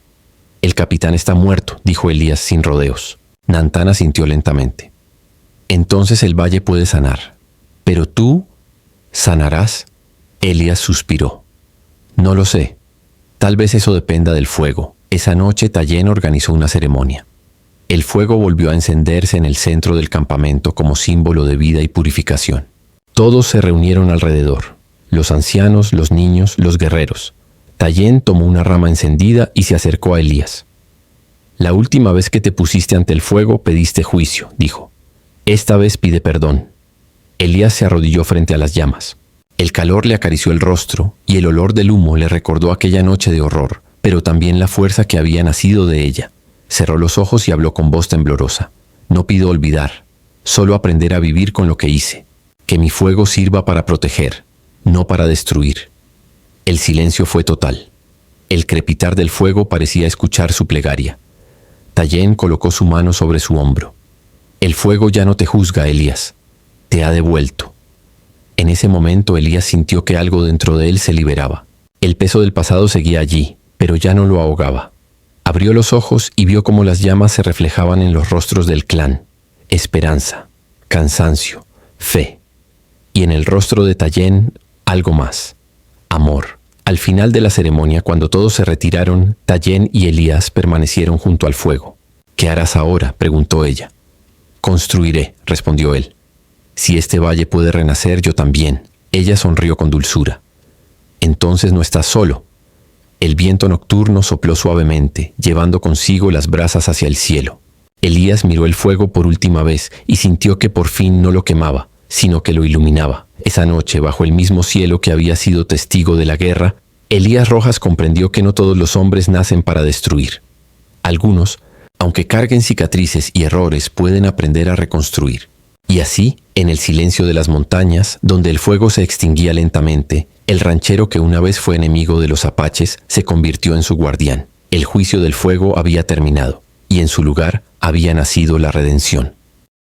«El capitán está muerto», dijo Elías sin rodeos. Nantan asintió lentamente. «Entonces el valle puede sanar. ¿Pero tú sanarás?». Elías suspiró. «No lo sé. Tal vez eso dependa del fuego». Esa noche Tallien organizó una ceremonia. El fuego volvió a encenderse en el centro del campamento como símbolo de vida y purificación. Todos se reunieron alrededor. Los ancianos, los niños, los guerreros. Tallien tomó una rama encendida y se acercó a Elías. «La última vez que te pusiste ante el fuego pediste juicio», dijo. «Esta vez pide perdón». Elías se arrodilló frente a las llamas. El calor le acarició el rostro y el olor del humo le recordó aquella noche de horror, pero también la fuerza que había nacido de ella. Cerró los ojos y habló con voz temblorosa. No pido olvidar, solo aprender a vivir con lo que hice. Que mi fuego sirva para proteger, no para destruir. El silencio fue total. El crepitar del fuego parecía escuchar su plegaria. Tayen colocó su mano sobre su hombro. El fuego ya no te juzga, Elías. Te ha devuelto. En ese momento Elías sintió que algo dentro de él se liberaba. El peso del pasado seguía allí, pero ya no lo ahogaba. Abrió los ojos y vio cómo las llamas se reflejaban en los rostros del clan. Esperanza, cansancio, fe. Y en el rostro de Tayen, algo más. Amor. Al final de la ceremonia, cuando todos se retiraron, Tayen y Elías permanecieron junto al fuego. ¿Qué harás ahora?, preguntó ella. Construiré, respondió él. Si este valle puede renacer, yo también. Ella sonrió con dulzura. Entonces no estás solo. El viento nocturno sopló suavemente, llevando consigo las brasas hacia el cielo. Elías miró el fuego por última vez y sintió que por fin no lo quemaba, sino que lo iluminaba. Esa noche, bajo el mismo cielo que había sido testigo de la guerra, Elías Rojas comprendió que no todos los hombres nacen para destruir. Algunos, aunque carguen cicatrices y errores, pueden aprender a reconstruir. Y así, en el silencio de las montañas, donde el fuego se extinguía lentamente, el ranchero que una vez fue enemigo de los apaches se convirtió en su guardián. El juicio del fuego había terminado, y en su lugar había nacido la redención.